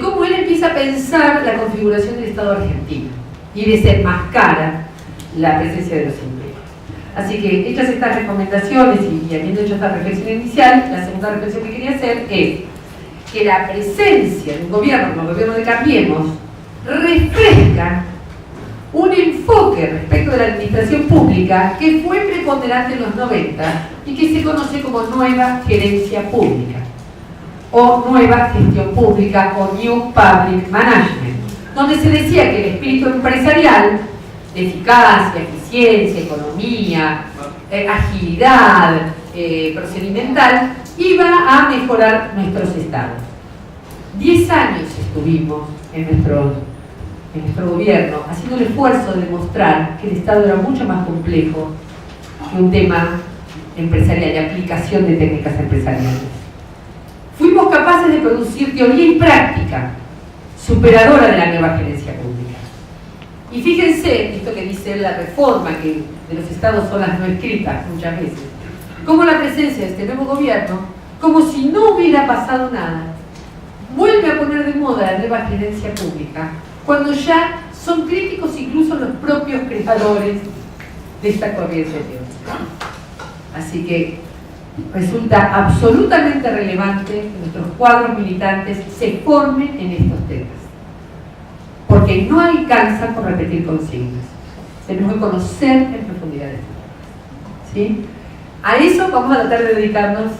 cómo él empieza a pensar la configuración del Estado argentino y desenmascara la presencia de los imperios. Así que hechas estas recomendaciones y habiendo hecho esta reflexión inicial, la segunda reflexión que quería hacer es que la presencia de un gobierno como el gobierno de Cambiemos refresca un enfoque respecto de la administración pública que fue preponderante en los 90 y que se conoce como nueva gerencia pública o nueva gestión pública o New Public Management, donde se decía que el espíritu empresarial de eficacia, eficiencia, economía, agilidad procedimental iba a mejorar nuestros estados. 10 años estuvimos en nuestro gobierno haciendo el esfuerzo de demostrar que el Estado era mucho más complejo que un tema empresarial y aplicación de técnicas empresariales. Fuimos capaces de producir teoría y práctica superadora de la nueva gerencia pública. Y fíjense, esto que dice la reforma que de los estados son las no escritas muchas veces, como la presencia de este nuevo gobierno, como si no hubiera pasado nada, vuelve a poner de moda la nueva gerencia pública, cuando ya son críticos incluso los propios creadores de esta corriente teórica. Así que resulta absolutamente relevante que nuestros cuadros militantes se formen en estos temas, porque no alcanza con repetir consignas, tenemos que conocer en profundidad esto, ¿sí? A eso vamos a tratar de dedicarnos,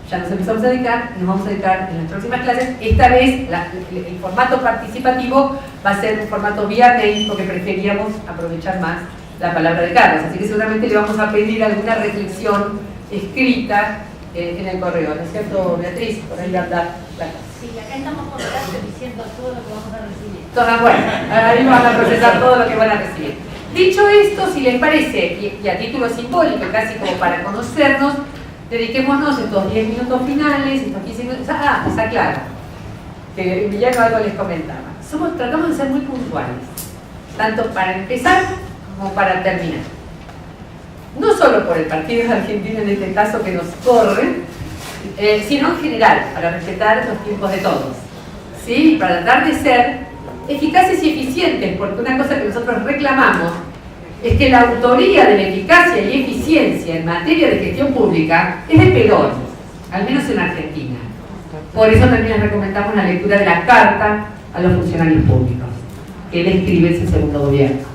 ya nos empezamos a dedicar y nos vamos a dedicar en las próximas clases. Esta vez el formato participativo va a ser un formato vía mail porque preferíamos aprovechar más la palabra de Carlos, así que seguramente le vamos a pedir alguna reflexión escrita en el correo, ¿no es cierto, Beatriz? Por ahí anda la cosa. Sí, acá estamos contando diciendo todo lo que vamos a recibir. Bueno, ahí van a procesar todo lo que van a recibir. Dicho esto, si les parece, y a título simbólico, casi como para conocernos, dediquémonos estos 10 minutos finales, estos 15 minutos. Está claro, que Emiliano algo les comentaba. Tratamos de ser muy puntuales, tanto para empezar como para terminar. No solo por el partido argentino en este caso que nos corre, sino en general, para respetar los tiempos de todos, ¿sí? Para tratar de ser eficaces y eficientes, porque una cosa que nosotros reclamamos es que la autoría de la eficacia y eficiencia en materia de gestión pública es de Perón, al menos en Argentina. Por eso también les recomendamos la lectura de la carta a los funcionarios públicos que él escribe en su segundo gobierno.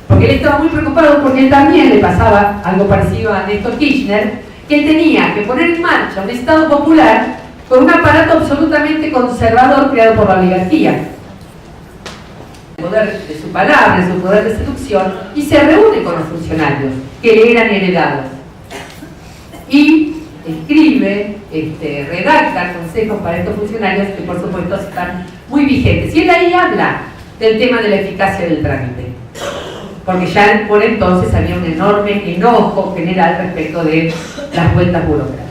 Porque él estaba muy preocupado porque él también le pasaba algo parecido a Néstor Kirchner, que tenía que poner en marcha un Estado popular con un aparato absolutamente conservador creado por la oligarquía. El poder de su palabra, su poder de seducción, y se reúne con los funcionarios que le eran heredados. Y escribe, redacta consejos para estos funcionarios que por supuesto están muy vigentes. Y él ahí habla del tema de la eficacia del trámite, porque ya por entonces había un enorme enojo general respecto de las vueltas burocráticas.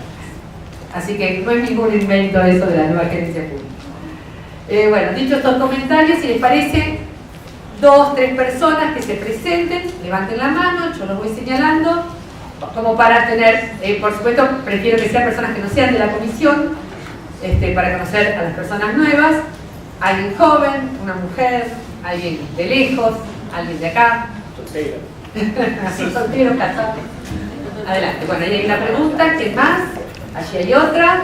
Así que no es ningún invento eso de la nueva gerencia pública. Bueno, dicho estos comentarios, si les parece, 2, 3 personas que se presenten, levanten la mano, yo los voy señalando, como para tener, por supuesto, prefiero que sean personas que no sean de la comisión, para conocer a las personas nuevas, alguien joven, una mujer, alguien de lejos, alguien de acá. Soltero, casado. Adelante. Bueno, ahí hay una pregunta. ¿Quién más? Allí hay otra.